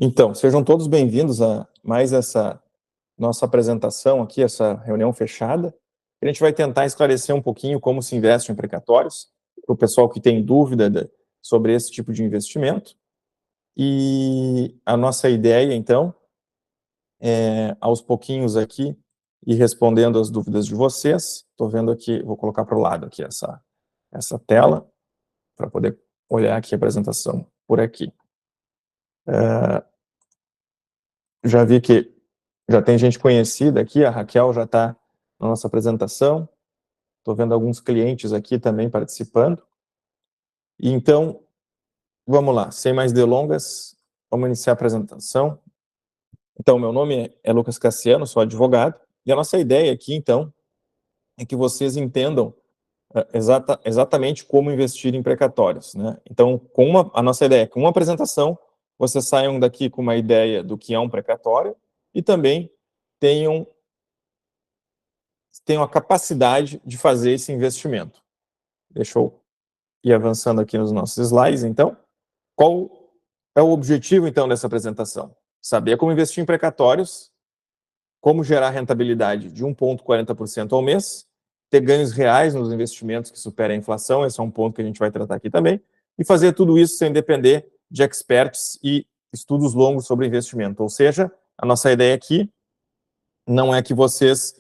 Então, sejam todos bem-vindos a mais essa nossa apresentação aqui, essa reunião fechada. A gente vai tentar esclarecer um pouquinho como se investe em precatórios, para o pessoal que tem dúvida sobre esse tipo de investimento. E a nossa ideia, então, é, aos pouquinhos aqui, ir respondendo as dúvidas de vocês. Estou vendo aqui, vou colocar para o lado aqui essa tela, para poder olhar aqui a apresentação por aqui. Já vi que já tem gente conhecida aqui, a Raquel já está na nossa apresentação, estou vendo alguns clientes aqui também participando. E então, vamos lá, sem mais delongas, vamos iniciar a apresentação. Então, meu nome é Lucas Cassiano, sou advogado, e a nossa ideia aqui, então, é que vocês entendam exatamente como investir em precatórios, né? Então, a nossa ideia é que com uma apresentação, vocês saiam daqui com uma ideia do que é um precatório e também tenham a capacidade de fazer esse investimento. Deixa eu ir avançando aqui nos nossos slides, então. Qual é o objetivo, então, dessa apresentação? Saber como investir em precatórios, como gerar rentabilidade de 1,40% ao mês, ter ganhos reais nos investimentos que superem a inflação, esse é um ponto que a gente vai tratar aqui também, e fazer tudo isso sem depender de experts e estudos longos sobre investimento. Ou seja, a nossa ideia aqui não é que vocês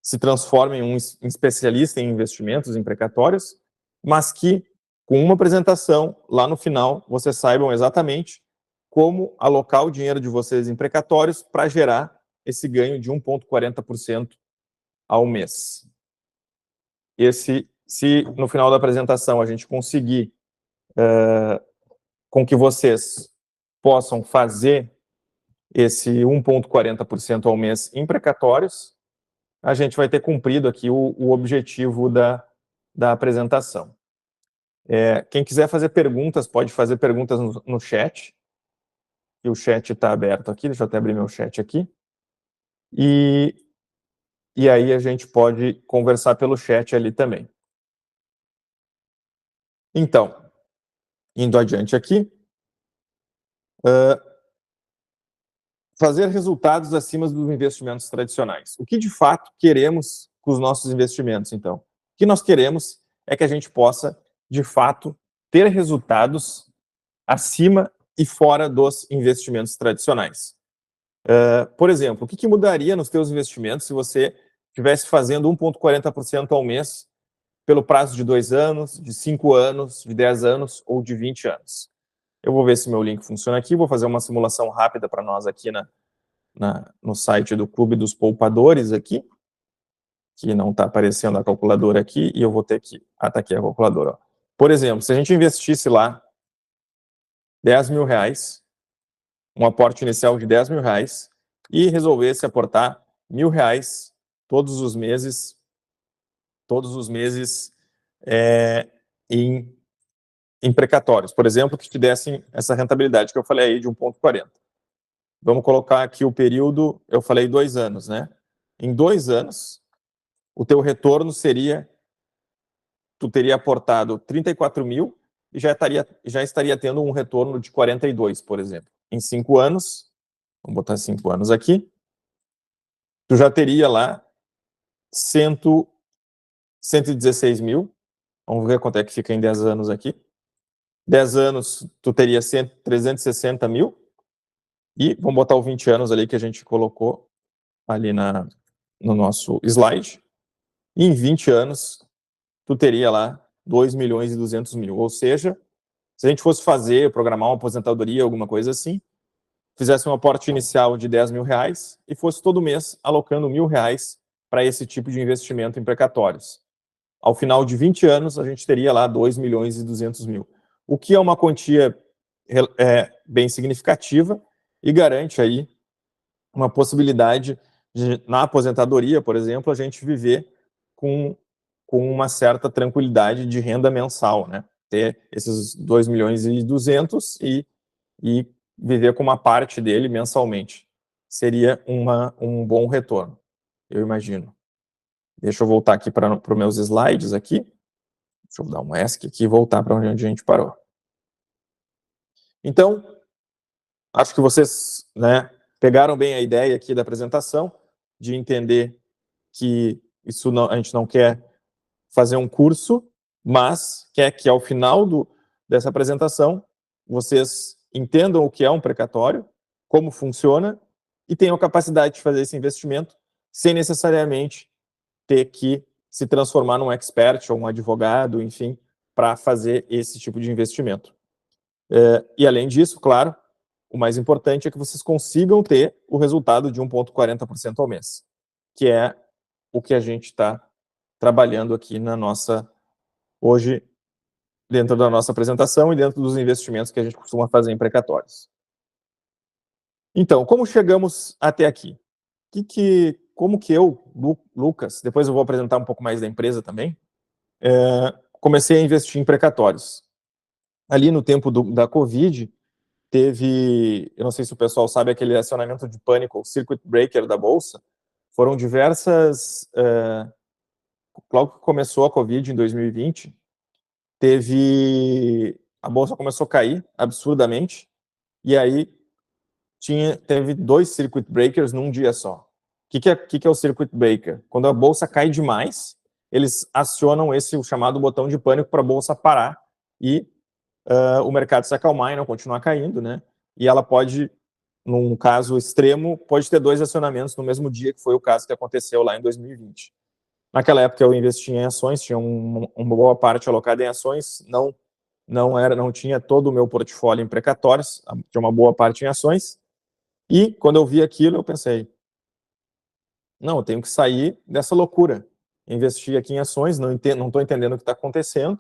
se transformem em um especialista em investimentos, em precatórios, mas que, com uma apresentação, lá no final, vocês saibam exatamente como alocar o dinheiro de vocês em precatórios para gerar esse ganho de 1,40% ao mês. Se no final da apresentação a gente conseguir com que vocês possam fazer esse 1,40% ao mês em precatórios, a gente vai ter cumprido aqui o objetivo da apresentação. Quem quiser fazer perguntas, pode fazer perguntas no chat. E o chat está aberto aqui, deixa eu até abrir meu chat aqui. E aí a gente pode conversar pelo chat ali também. Então, indo adiante aqui, fazer resultados acima dos investimentos tradicionais. O que de fato queremos com os nossos investimentos, então? O que nós queremos é que a gente possa, de fato, ter resultados acima e fora dos investimentos tradicionais. Por exemplo, o que mudaria nos teus investimentos se você estivesse fazendo 1,40% ao mês pelo prazo de 2 anos, de 5 anos, de 10 anos ou de 20 anos? Eu vou ver se meu link funciona aqui, vou fazer uma simulação rápida para nós aqui no site do Clube dos Poupadores aqui, que não está aparecendo a calculadora aqui, e eu vou ter que... Ah, está aqui a calculadora. Ó. Por exemplo, se a gente investisse lá R$10.000, um aporte inicial de R$10.000, e resolvesse aportar R$1.000 todos os meses em precatórios, por exemplo, que te dessem essa rentabilidade que eu falei aí de 1,40. Vamos colocar aqui o período, eu falei 2 anos, né? Em 2 anos, o teu retorno seria, tu teria aportado 34.000 e já estaria tendo um retorno de 42, por exemplo. Em 5 anos, vamos botar 5 anos aqui, tu já teria lá 116.000. Vamos ver quanto é que fica em 10 anos aqui. 10 anos, tu teria 360.000. E vamos botar o 20 anos ali que a gente colocou ali no nosso slide. E em 20 anos, tu teria lá 2.200.000. Ou seja, se a gente fosse programar uma aposentadoria, alguma coisa assim, fizesse um aporte inicial de R$10.000 e fosse todo mês alocando R$1.000 para esse tipo de investimento em precatórios. Ao final de 20 anos, a gente teria lá 2.200.000. O que é uma quantia bem significativa e garante aí uma possibilidade de, na aposentadoria, por exemplo, a gente viver com uma certa tranquilidade de renda mensal, né? Ter esses 2.200.000 e viver com uma parte dele mensalmente. Seria um bom retorno, eu imagino. Deixa eu voltar aqui para os meus slides aqui. Deixa eu dar um ESC aqui e voltar para onde a gente parou. Então, acho que vocês, né, pegaram bem a ideia aqui da apresentação, de entender que isso não, a gente não quer fazer um curso, mas quer que ao final dessa apresentação vocês entendam o que é um precatório, como funciona e tenham a capacidade de fazer esse investimento sem necessariamente ter que se transformar num expert ou um advogado, enfim, para fazer esse tipo de investimento. E além disso, claro, o mais importante é que vocês consigam ter o resultado de 1,40% ao mês, que é o que a gente está trabalhando aqui na nossa, hoje, dentro da nossa apresentação e dentro dos investimentos que a gente costuma fazer em precatórios. Então, como chegamos até aqui? Como que eu, Lucas, depois eu vou apresentar um pouco mais da empresa também, comecei a investir em precatórios. Ali no tempo da Covid, teve, eu não sei se o pessoal sabe, aquele acionamento de pânico, o circuit breaker da Bolsa. Foram diversas... logo que começou a Covid em 2020, a Bolsa começou a cair absurdamente, e aí teve 2 circuit breakers num dia só. O que é o circuit breaker? Quando a Bolsa cai demais, eles acionam o chamado botão de pânico para a Bolsa parar e o mercado se acalmar e não continuar caindo, né? E ela pode, num caso extremo, pode ter 2 acionamentos no mesmo dia, que foi o caso que aconteceu lá em 2020. Naquela época eu investi em ações, tinha uma boa parte alocada em ações, não tinha todo o meu portfólio em precatórios, tinha uma boa parte em ações. E quando eu vi aquilo, eu pensei, não, eu tenho que sair dessa loucura. Investir aqui em ações, não estou entendendo o que está acontecendo,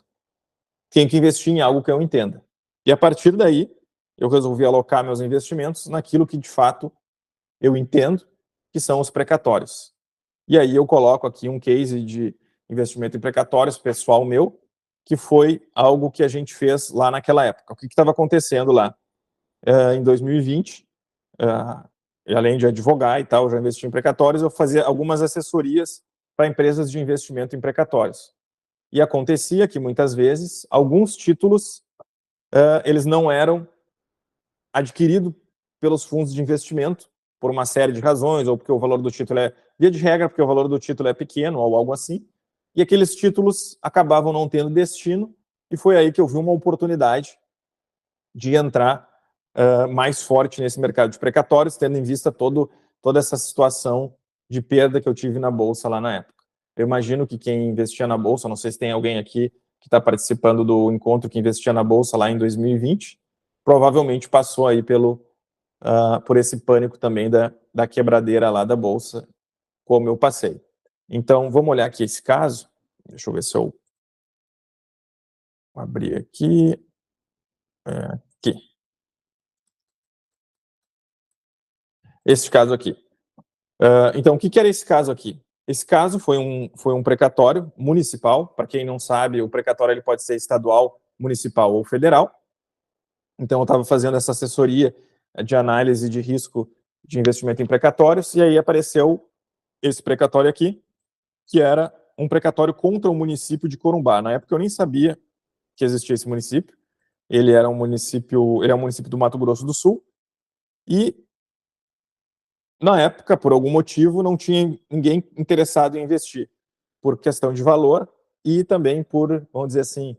tenho que investir em algo que eu entenda. E a partir daí, eu resolvi alocar meus investimentos naquilo que de fato eu entendo, que são os precatórios. E aí eu coloco aqui um case de investimento em precatórios pessoal meu, que foi algo que a gente fez lá naquela época. O que estava acontecendo lá? Em 2020, e além de advogar e tal, já investi em precatórios, eu fazia algumas assessorias para empresas de investimento em precatórios. E acontecia que, muitas vezes, alguns títulos, eles não eram adquiridos pelos fundos de investimento, por uma série de razões, ou porque o valor do título via de regra, porque o valor do título é pequeno, ou algo assim, e aqueles títulos acabavam não tendo destino, e foi aí que eu vi uma oportunidade de entrar mais forte nesse mercado de precatórios, tendo em vista toda essa situação de perda que eu tive na Bolsa lá na época. Eu imagino que quem investia na Bolsa, não sei se tem alguém aqui que está participando do encontro que investia na Bolsa lá em 2020, provavelmente passou aí por esse pânico também da quebradeira lá da Bolsa, como eu passei. Então, vamos olhar aqui esse caso. Deixa eu ver se eu abrir aqui. Aqui. Esse caso aqui. Então, o que era esse caso aqui? Esse caso foi um precatório municipal. Para quem não sabe, o precatório ele pode ser estadual, municipal ou federal. Então, eu estava fazendo essa assessoria de análise de risco de investimento em precatórios, e aí apareceu esse precatório aqui, que era um precatório contra o município de Corumbá. Na época, eu nem sabia que existia esse município. Ele é um município do Mato Grosso do Sul, e na época, por algum motivo, não tinha ninguém interessado em investir, por questão de valor e também por, vamos dizer assim,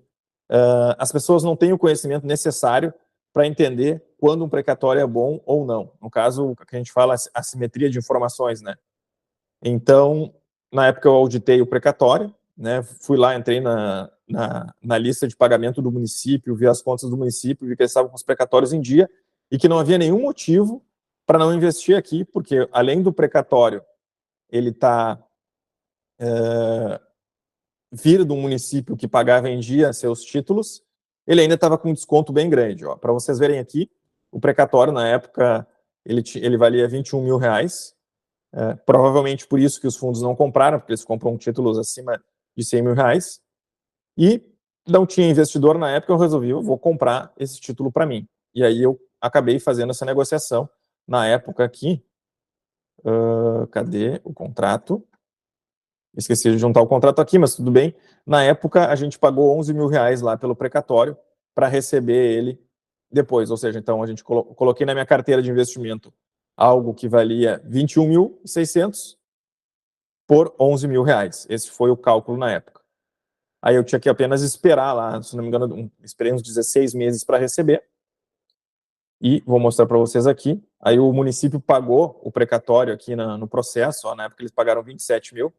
as pessoas não têm o conhecimento necessário para entender quando um precatório é bom ou não. No caso, o que a gente fala, assimetria de informações, né? Então, na época eu auditei o precatório, né? Fui lá, entrei na lista de pagamento do município, vi as contas do município, vi que eles estavam com os precatórios em dia e que não havia nenhum motivo para não investir aqui, porque além do precatório ele vir de um município que pagava em dia seus títulos, ele ainda estava com um desconto bem grande. Para vocês verem aqui, o precatório na época ele valia R$21.000, provavelmente por isso que os fundos não compraram, porque eles compram títulos acima de R$100.000, e não tinha investidor na época, eu vou comprar esse título para mim. E aí eu acabei fazendo essa negociação na época aqui. Cadê o contrato? Esqueci de juntar o contrato aqui, mas tudo bem. Na época, a gente pagou R$11.000 lá pelo precatório para receber ele depois, ou seja, então a gente coloquei na minha carteira de investimento algo que valia 21.600 por 11 mil reais. Esse foi o cálculo na época. Aí eu tinha que apenas esperar lá, se não me engano, esperei uns 16 meses para receber. E vou mostrar para vocês aqui. Aí o município pagou o precatório aqui no processo, ó, na época eles pagaram 27 mil,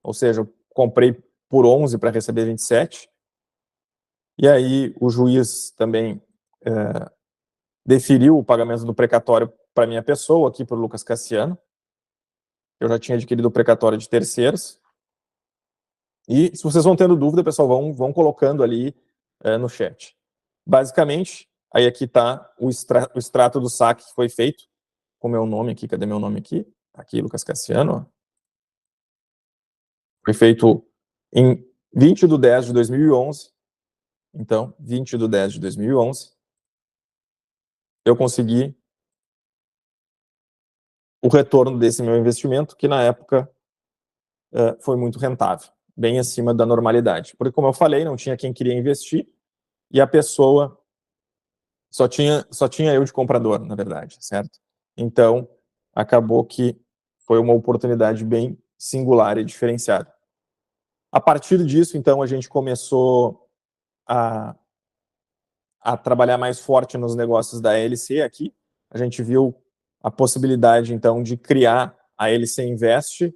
ou seja, eu comprei por 11 para receber 27. E aí o juiz também deferiu o pagamento do precatório para minha pessoa, aqui para o Lucas Cassiano. Eu já tinha adquirido o precatório de terceiros. E se vocês vão tendo dúvida, pessoal, vão colocando ali no chat. Basicamente, aí aqui está o extrato do saque que foi feito, com meu nome aqui, cadê meu nome aqui? Aqui, Lucas Cassiano. Ó. Foi feito em 20/10/2011. Então, 20/10/2011, eu consegui o retorno desse meu investimento, que na época foi muito rentável, bem acima da normalidade. Porque, como eu falei, não tinha quem queria investir, e a pessoa só tinha eu de comprador, na verdade, certo? Então, acabou que foi uma oportunidade bem singular e diferenciada. A partir disso, então, a gente começou a trabalhar mais forte nos negócios da LC aqui. A gente viu a possibilidade, então, de criar a LC Invest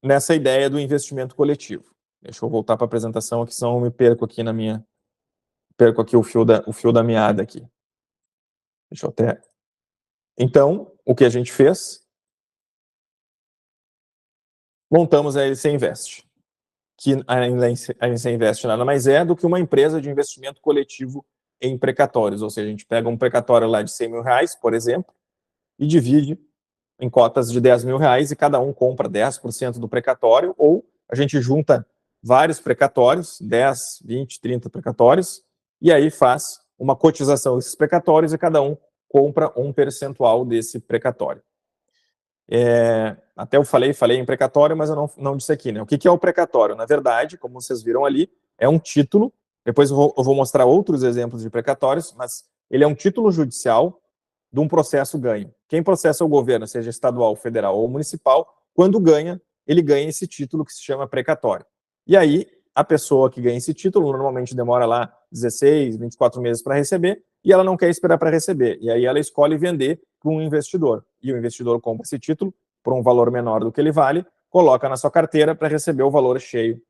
nessa ideia do investimento coletivo. Deixa eu voltar para a apresentação aqui, senão eu me perco aqui perco aqui o fio da meada aqui. Deixa eu até... Então, o que a gente fez? Montamos a LC Invest, que a LC Invest nada mais é do que uma empresa de investimento coletivo em precatórios, ou seja, a gente pega um precatório lá de 100 mil reais, por exemplo, e divide em cotas de 10 mil reais e cada um compra 10% do precatório, ou a gente junta vários precatórios, 10, 20, 30 precatórios, e aí faz uma cotização desses precatórios e cada um compra um percentual desse precatório. Até eu falei em precatório, mas eu não disse aqui, né? O que é o precatório? Na verdade, como vocês viram ali, é um título, depois eu vou mostrar outros exemplos de precatórios, mas ele é um título judicial de um processo ganho. Quem processa o governo, seja estadual, federal ou municipal, quando ganha, ele ganha esse título que se chama precatório. E aí, a pessoa que ganha esse título normalmente demora lá 16, 24 meses para receber, e ela não quer esperar para receber. E aí ela escolhe vender para um investidor. E o investidor compra esse título por um valor menor do que ele vale, coloca na sua carteira para receber o valor cheio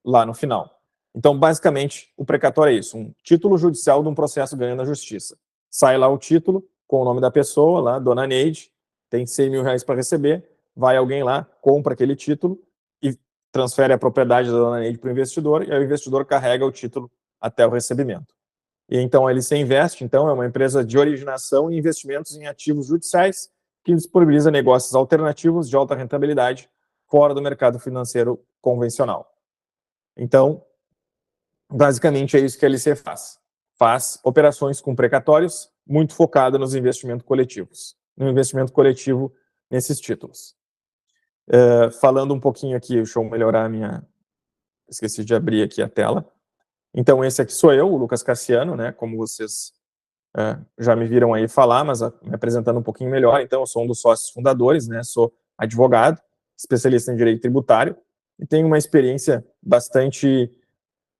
lá no final. Então, basicamente, o precatório é isso, um título judicial de um processo ganho na justiça. Sai lá o título, com o nome da pessoa, lá, Dona Neide, tem 100 mil reais para receber, vai alguém lá, compra aquele título e transfere a propriedade da Dona Neide para o investidor, e aí o investidor carrega o título até o recebimento. E então a LC Invest, então, é uma empresa de originação e investimentos em ativos judiciais que disponibiliza negócios alternativos de alta rentabilidade fora do mercado financeiro convencional. Então, basicamente é isso que a LC faz. Faz operações com precatórios, muito focada nos investimentos coletivos. No investimento coletivo nesses títulos. Falando um pouquinho aqui, deixa eu melhorar a minha... Esqueci de abrir aqui a tela. Então, esse aqui sou eu, o Lucas Cassiano, né? Como vocês já me viram aí falar, mas me apresentando um pouquinho melhor. Então, eu sou um dos sócios fundadores, né? Sou advogado, especialista em direito tributário, e tenho uma experiência bastante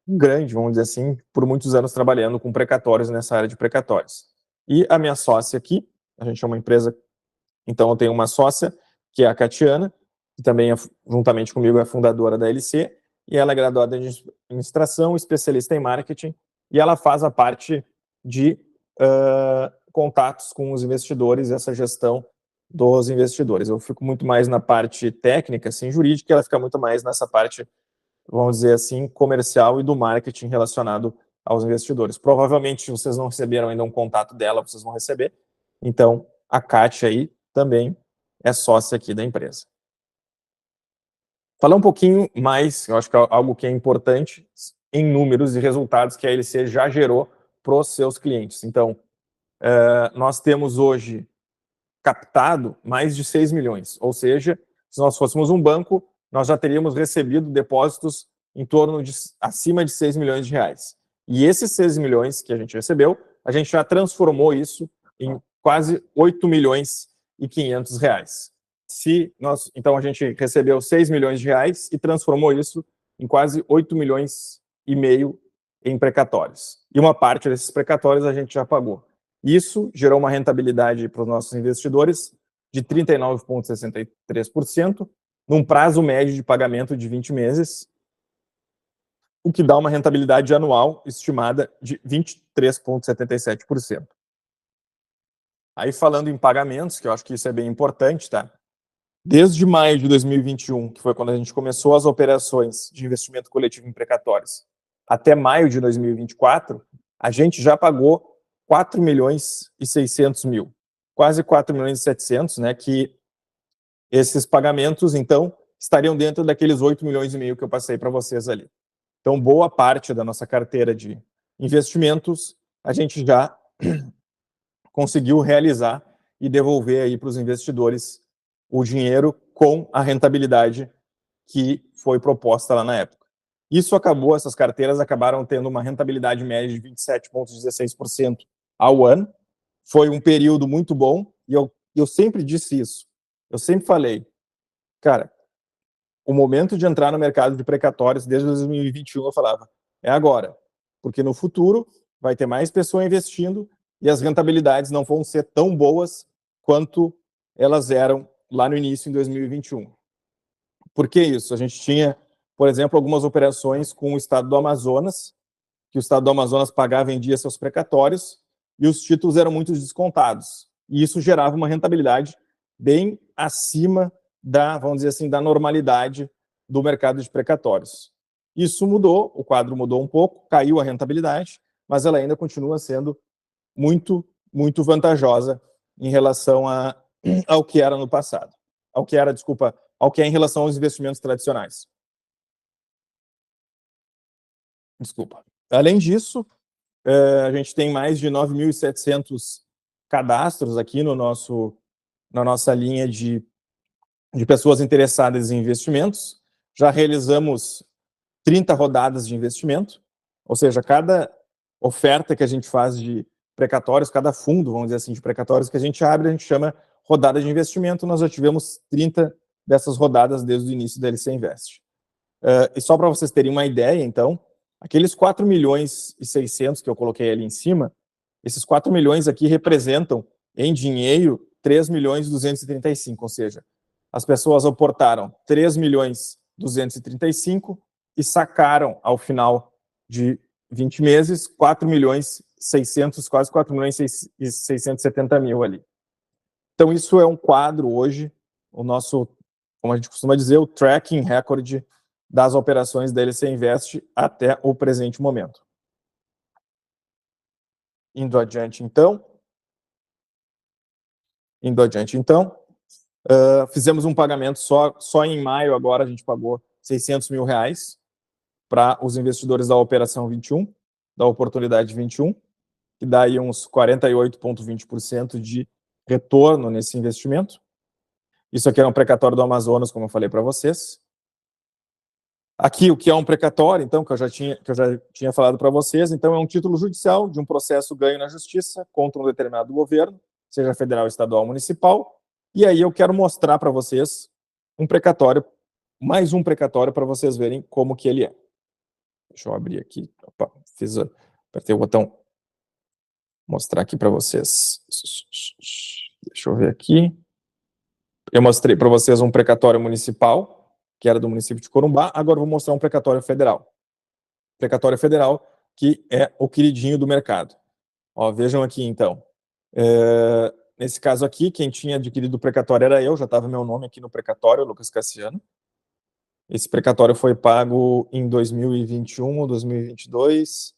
grande, vamos dizer assim, por muitos anos trabalhando com precatórios nessa área de precatórios. E a minha sócia aqui, a gente é uma empresa, então eu tenho uma sócia, que é a Catiana, que também, juntamente comigo, é fundadora da LC, e ela é graduada em administração, especialista em marketing, e ela faz a parte de contatos com os investidores, essa gestão dos investidores. Eu fico muito mais na parte técnica, assim, jurídica, e ela fica muito mais nessa parte, vamos dizer assim, comercial e do marketing relacionado aos investidores. Provavelmente vocês não receberam ainda um contato dela, vocês vão receber. Então, a Kátia aí também é sócia aqui da empresa. Falar um pouquinho mais, eu acho que é algo que é importante, em números e resultados que a LC já gerou para os seus clientes. Então, nós temos hoje captado mais de 6 milhões, ou seja, se nós fôssemos um banco, nós já teríamos recebido depósitos em torno de acima de 6 milhões de reais. E esses 6 milhões que a gente recebeu, a gente já transformou isso em quase 8 milhões e 500 reais. Então, a gente recebeu 6 milhões de reais e transformou isso em quase 8 milhões e meio em precatórios. E uma parte desses precatórios a gente já pagou. Isso gerou uma rentabilidade para os nossos investidores de 39,63%, num prazo médio de pagamento de 20 meses, o que dá uma rentabilidade anual estimada de 23,77%. Aí, falando em pagamentos, que eu acho que isso é bem importante, tá? Desde maio de 2021, que foi quando a gente começou as operações de investimento coletivo em precatórios, até maio de 2024, a gente já pagou 4 milhões e 600 mil, quase 4 milhões e 700, né, que esses pagamentos, então, estariam dentro daqueles 8 milhões e meio que eu passei para vocês ali. Então, boa parte da nossa carteira de investimentos, a gente já conseguiu realizar e devolver aí para os investidores o dinheiro com a rentabilidade que foi proposta lá na época. Essas carteiras acabaram tendo uma rentabilidade média de 27,16% ao ano. Foi um período muito bom e eu sempre disse isso. Eu sempre falei, cara, o momento de entrar no mercado de precatórios, desde 2021, eu falava, é agora, porque no futuro vai ter mais pessoas investindo e as rentabilidades não vão ser tão boas quanto elas eram lá no início, em 2021. Por que isso? A gente tinha, por exemplo, algumas operações com o estado do Amazonas, que o estado do Amazonas pagava e vendia seus precatórios, e os títulos eram muito descontados. E isso gerava uma rentabilidade bem acima da, vamos dizer assim, da normalidade do mercado de precatórios. Isso mudou, o quadro mudou um pouco, caiu a rentabilidade, mas ela ainda continua sendo muito, muito vantajosa em relação ao que era no passado. Ao que é em relação aos investimentos tradicionais. Desculpa. Além disso, a gente tem mais de 9.700 cadastros aqui na nossa linha de pessoas interessadas em investimentos. Já realizamos 30 rodadas de investimento, ou seja, cada oferta que a gente faz de precatórios, cada fundo, vamos dizer assim, de precatórios que a gente abre, a gente chama rodada de investimento. Nós já tivemos 30 dessas rodadas desde o início da LC Invest. E só para vocês terem uma ideia, então, aqueles 4 milhões e 600 que eu coloquei ali em cima, esses 4 milhões aqui representam, em dinheiro, 3 milhões e 235, ou seja, as pessoas aportaram 3 milhões 235 e sacaram, ao final de 20 meses, 4 milhões 600, quase 4 milhões e 670 mil ali. Então, isso é um quadro hoje, o nosso, como a gente costuma dizer, o tracking record das operações da LC Invest até o presente momento. Indo adiante, então, fizemos um pagamento só em maio, agora a gente pagou 600 mil reais para os investidores da Operação 21, da Oportunidade 21, que dá aí uns 48,20% de retorno nesse investimento. Isso aqui era um precatório do Amazonas, como eu falei para vocês. Aqui, o que é um precatório, então, que eu já tinha falado para vocês, então é um título judicial de um processo ganho na justiça contra um determinado governo, seja federal, estadual ou municipal, e aí eu quero mostrar para vocês um precatório, mais um precatório para vocês verem como que ele é. Deixa eu abrir aqui, opa, apertei o botão, mostrar aqui para vocês. Deixa eu ver aqui. Eu mostrei para vocês um precatório municipal, que era do município de Corumbá, agora eu vou mostrar um precatório federal. Precatório federal, que é o queridinho do mercado. Ó, vejam aqui, então. Nesse caso aqui, quem tinha adquirido o precatório era eu, já estava meu nome aqui no precatório, Lucas Cassiano. Esse precatório foi pago em 2021 ou 2022.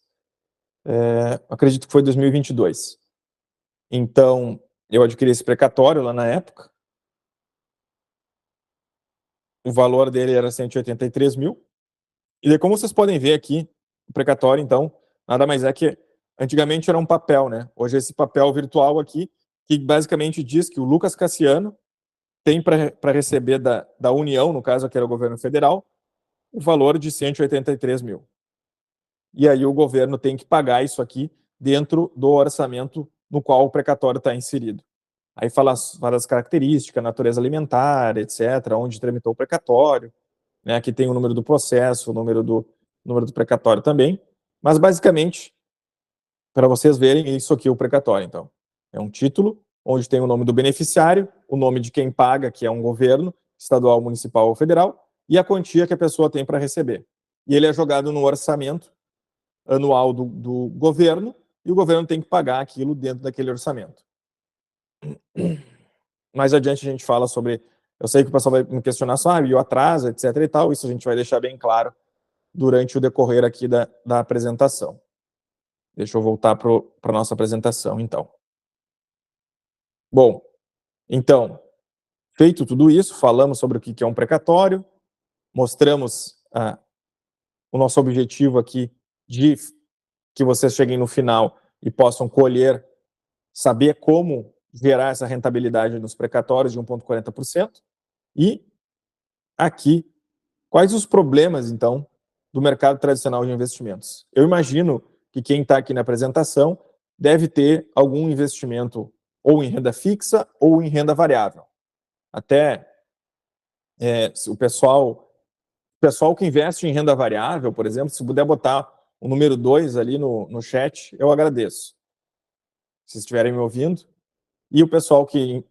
Acredito que foi 2022. Então, eu adquiri esse precatório lá na época. O valor dele era 183 mil. E daí, como vocês podem ver aqui, o precatório, então, nada mais é que antigamente era um papel, né? Hoje é esse papel virtual aqui, que basicamente diz que o Lucas Cassiano tem para receber da União, no caso aqui era o governo federal, o valor de 183 mil. e aí o governo tem que pagar isso aqui dentro do orçamento no qual o precatório está inserido. Aí fala das características, natureza alimentar, etc., onde tramitou o precatório, né? Aqui tem o número do processo, o número do precatório também, mas basicamente, para vocês verem, isso aqui é o precatório, então. É um título onde tem o nome do beneficiário, o nome de quem paga, que é um governo, estadual, municipal ou federal, e a quantia que a pessoa tem para receber. E ele é jogado no orçamento anual do governo, e o governo tem que pagar aquilo dentro daquele orçamento. Mais adiante a gente fala sobre... Eu sei que o pessoal vai me questionar só, e o atraso, etc. e tal, isso a gente vai deixar bem claro durante o decorrer aqui da apresentação. Deixa eu voltar para a nossa apresentação, então. Bom, então, feito tudo isso, falamos sobre o que é um precatório, mostramos o nosso objetivo aqui de que vocês cheguem no final e possam colher, saber como gerar essa rentabilidade nos precatórios de 1,40%. E aqui, quais os problemas, então, do mercado tradicional de investimentos? Eu imagino que quem está aqui na apresentação deve ter algum investimento ou em renda fixa ou em renda variável. Até o pessoal que investe em renda variável, por exemplo, se puder botar o número 2 ali no chat, eu agradeço. Se estiverem me ouvindo. E o pessoal que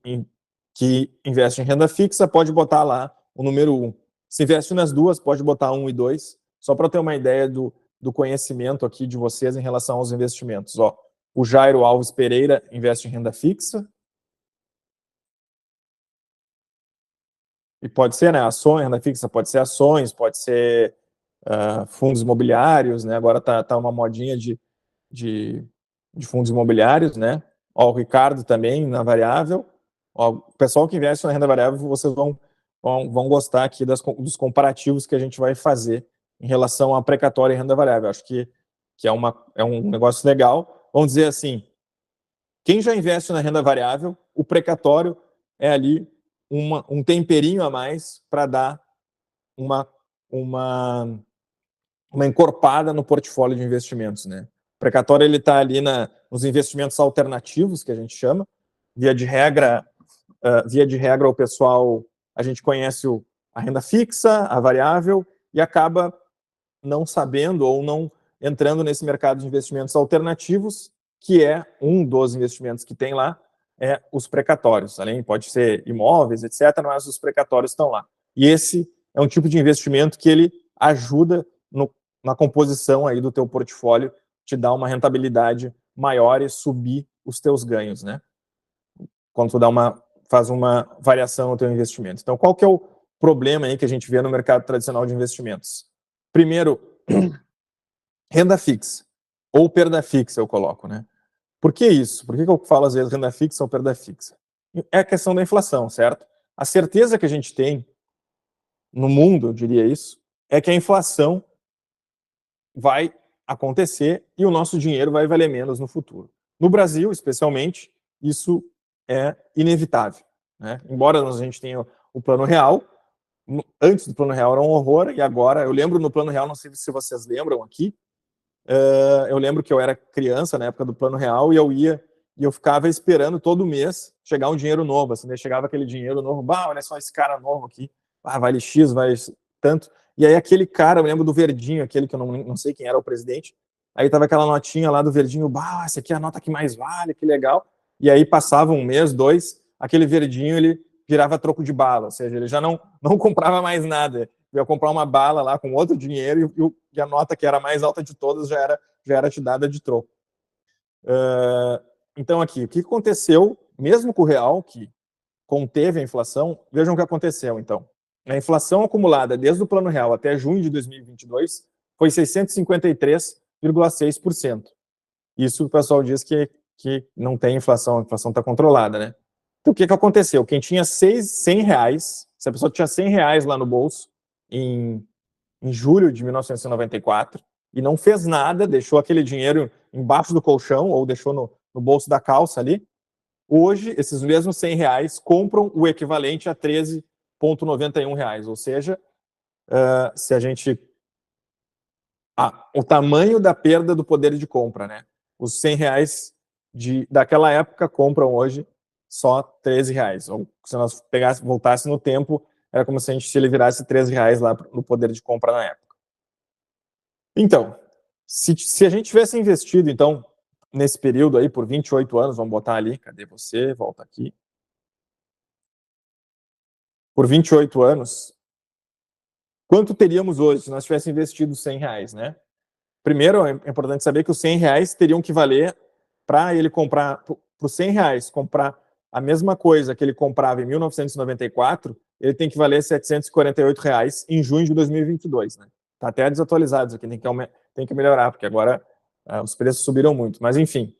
investe em renda fixa pode botar lá o número 1. Se investe nas duas, pode botar 1 e 2, só para ter uma ideia do conhecimento aqui de vocês em relação aos investimentos. Ó, o Jairo Alves Pereira investe em renda fixa. E pode ser, né, ações, renda fixa, pode ser ações, pode ser fundos imobiliários, né? Agora tá uma modinha de fundos imobiliários, né? Ó, o Ricardo também na variável. Ó, o pessoal que investe na renda variável, vocês vão gostar aqui dos comparativos que a gente vai fazer em relação a precatório e renda variável. Acho que é um negócio legal. Vamos dizer assim, quem já investe na renda variável, o precatório é ali um temperinho a mais para dar uma encorpada no portfólio de investimentos, né? O precatório ele está ali nos investimentos alternativos, que a gente chama. Via de regra, o pessoal, a gente conhece a renda fixa, a variável, e acaba não sabendo ou não entrando nesse mercado de investimentos alternativos, que é um dos investimentos que tem lá, os precatórios. Além, pode ser imóveis, etc., mas os precatórios estão lá. E esse é um tipo de investimento que ele ajuda na composição aí do teu portfólio, te dá uma rentabilidade maior e subir os teus ganhos, né? Quando tu faz uma variação no teu investimento. Então, qual que é o problema aí que a gente vê no mercado tradicional de investimentos? Primeiro, renda fixa, ou perda fixa, eu coloco, né? Por que isso? Por que eu falo às vezes renda fixa ou perda fixa? É a questão da inflação, certo? A certeza que a gente tem no mundo, eu diria isso, é que a inflação vai acontecer e o nosso dinheiro vai valer menos no futuro. No Brasil, especialmente, isso é inevitável, né? Embora a gente tenha o Plano Real, antes do Plano Real era um horror, e agora, eu lembro no Plano Real, não sei se vocês lembram aqui, eu lembro que eu era criança na época do Plano Real e eu ficava esperando todo mês chegar um dinheiro novo, assim, né? Chegava aquele dinheiro novo, bah, olha só esse cara novo aqui, vale X, vale tanto. E aí aquele cara, eu lembro do verdinho, aquele que eu não sei quem era o presidente, aí tava aquela notinha lá do verdinho, bah, essa aqui é a nota que mais vale, que legal. E aí passava um mês, 2, aquele verdinho ele virava troco de bala, ou seja, ele já não comprava mais nada. Eu ia comprar uma bala lá com outro dinheiro e a nota que era a mais alta de todas já era te dada de troco. Então aqui, o que aconteceu, mesmo com o real, que conteve a inflação, vejam o que aconteceu, então. A inflação acumulada desde o Plano Real até junho de 2022 foi 653,6%. Isso o pessoal diz que não tem inflação, a inflação está controlada, né? Então, o que aconteceu? Quem tinha 100 reais, se a pessoa tinha 100 reais lá no bolso em julho de 1994 e não fez nada, deixou aquele dinheiro embaixo do colchão ou deixou no bolso da calça ali, hoje, esses mesmos 100 reais compram o equivalente a 13,91 reais. Ou seja, se a gente o tamanho da perda do poder de compra, né? Os R$100 daquela época compram hoje só R$13. Ou se nós voltasse no tempo, era como se ele virasse R$13 lá no poder de compra na época. Então, se a gente tivesse investido, então, nesse período aí, por 28 anos, vamos botar ali, cadê você? Volta aqui. Por 28 anos, quanto teríamos hoje se nós tivéssemos investido R$100, né? Primeiro, é importante saber que os R$100 teriam que valer para ele comprar, para os R$100 comprar a mesma coisa que ele comprava em 1994, ele tem que valer R$748 em junho de 2022, né? Tá até desatualizado isso aqui, tem que melhorar, porque agora os preços subiram muito, mas enfim.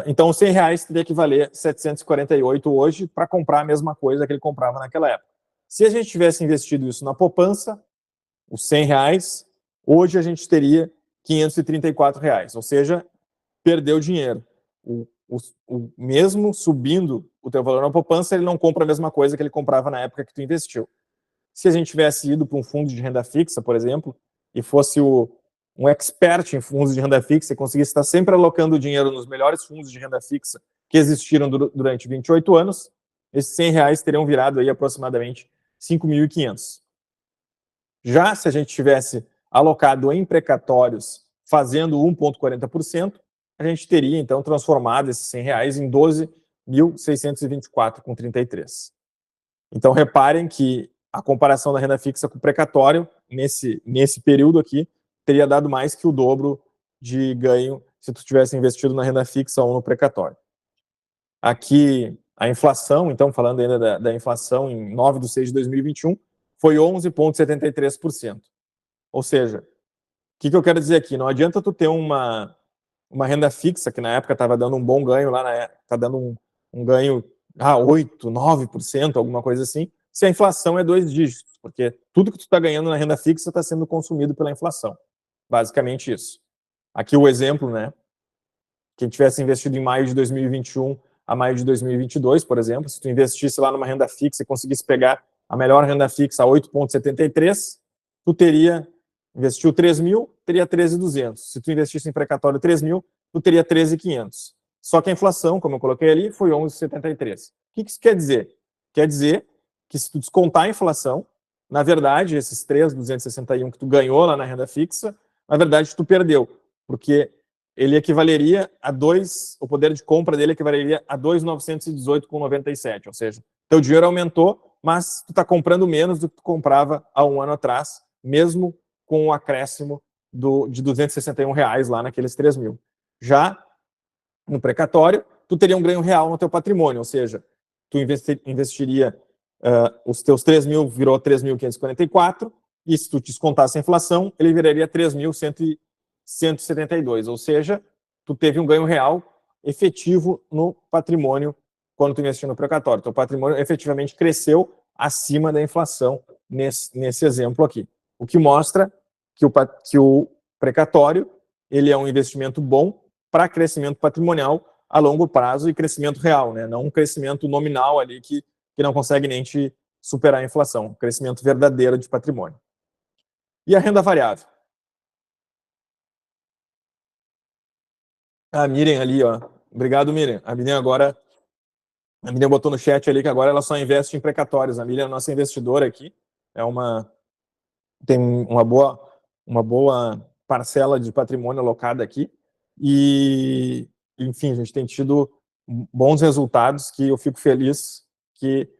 Então, os R$100 teria que valer 748 hoje para comprar a mesma coisa que ele comprava naquela época. Se a gente tivesse investido isso na poupança, os R$100, hoje a gente teria R$534, ou seja, perdeu dinheiro. Mesmo subindo o teu valor na poupança, ele não compra a mesma coisa que ele comprava na época que tu investiu. Se a gente tivesse ido para um fundo de renda fixa, por exemplo, e fosse um expert em fundos de renda fixa e conseguisse estar sempre alocando dinheiro nos melhores fundos de renda fixa que existiram durante 28 anos, esses R$100 teriam virado aí aproximadamente 5.500. Já se a gente tivesse alocado em precatórios fazendo 1,40%, a gente teria, então, transformado esses R$100 em 12.624,33. Então, reparem que a comparação da renda fixa com o precatório, nesse período aqui, teria dado mais que o dobro de ganho se tu tivesse investido na renda fixa ou no precatório. Aqui, a inflação, então, falando ainda da inflação em 9/6/2021, foi 11,73%. Ou seja, o que eu quero dizer aqui? Não adianta tu ter uma renda fixa, que na época estava dando um bom ganho, está dando um ganho 8%, 9%, alguma coisa assim, se a inflação é 2 dígitos, porque tudo que tu está ganhando na renda fixa está sendo consumido pela inflação. Basicamente isso. Aqui o exemplo, né? Quem tivesse investido em maio de 2021 a maio de 2022, por exemplo, se tu investisse lá numa renda fixa e conseguisse pegar a melhor renda fixa a 8,73, tu investiu 3 mil, teria 13.200. Se tu investisse em precatório 3 mil, tu teria 13.500. Só que a inflação, como eu coloquei ali, foi 11,73. O que isso quer dizer? Quer dizer que se tu descontar a inflação, na verdade, esses 3.261 que tu ganhou lá na renda fixa, na verdade, tu perdeu, porque ele equivaleria a o poder de compra dele equivaleria a 2.918,97, ou seja, teu dinheiro aumentou, mas tu está comprando menos do que tu comprava há um ano atrás, mesmo com o acréscimo de R$261 lá naqueles 3 mil. Já no precatório, tu teria um ganho real no teu patrimônio, ou seja, tu investiria os teus 3 mil virou 3.544, e se tu descontasse a inflação, ele viraria 3.172, ou seja, tu teve um ganho real efetivo no patrimônio quando tu investiu no precatório. Teu patrimônio efetivamente cresceu acima da inflação nesse exemplo aqui. O que mostra que o precatório ele é um investimento bom para crescimento patrimonial a longo prazo e crescimento real, né? Não um crescimento nominal ali que não consegue nem te superar a inflação, um crescimento verdadeiro de patrimônio. E a renda variável? A Miriam ali, ó. Obrigado, Miriam. A Miriam botou no chat ali que agora ela só investe em precatórios. A Miriam é a nossa investidora aqui. Tem uma boa parcela de patrimônio alocada aqui. E, enfim, a gente tem tido bons resultados que eu fico feliz que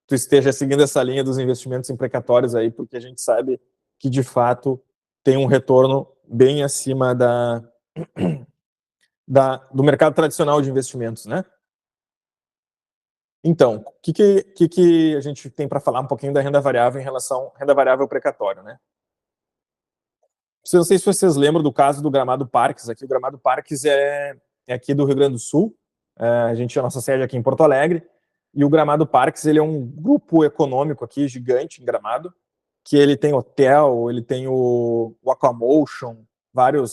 tu esteja seguindo essa linha dos investimentos em precatórios aí, porque a gente sabe que, de fato, tem um retorno bem acima do mercado tradicional de investimentos, né? Então, o que a gente tem para falar um pouquinho da renda variável em relação à renda variável precatório, né? Não sei se vocês lembram do caso do Gramado Parques. Aqui, o Gramado Parques é aqui do Rio Grande do Sul. A nossa sede aqui em Porto Alegre. E o Gramado Parques ele é um grupo econômico aqui gigante em Gramado, que ele tem hotel, ele tem o Aquamotion,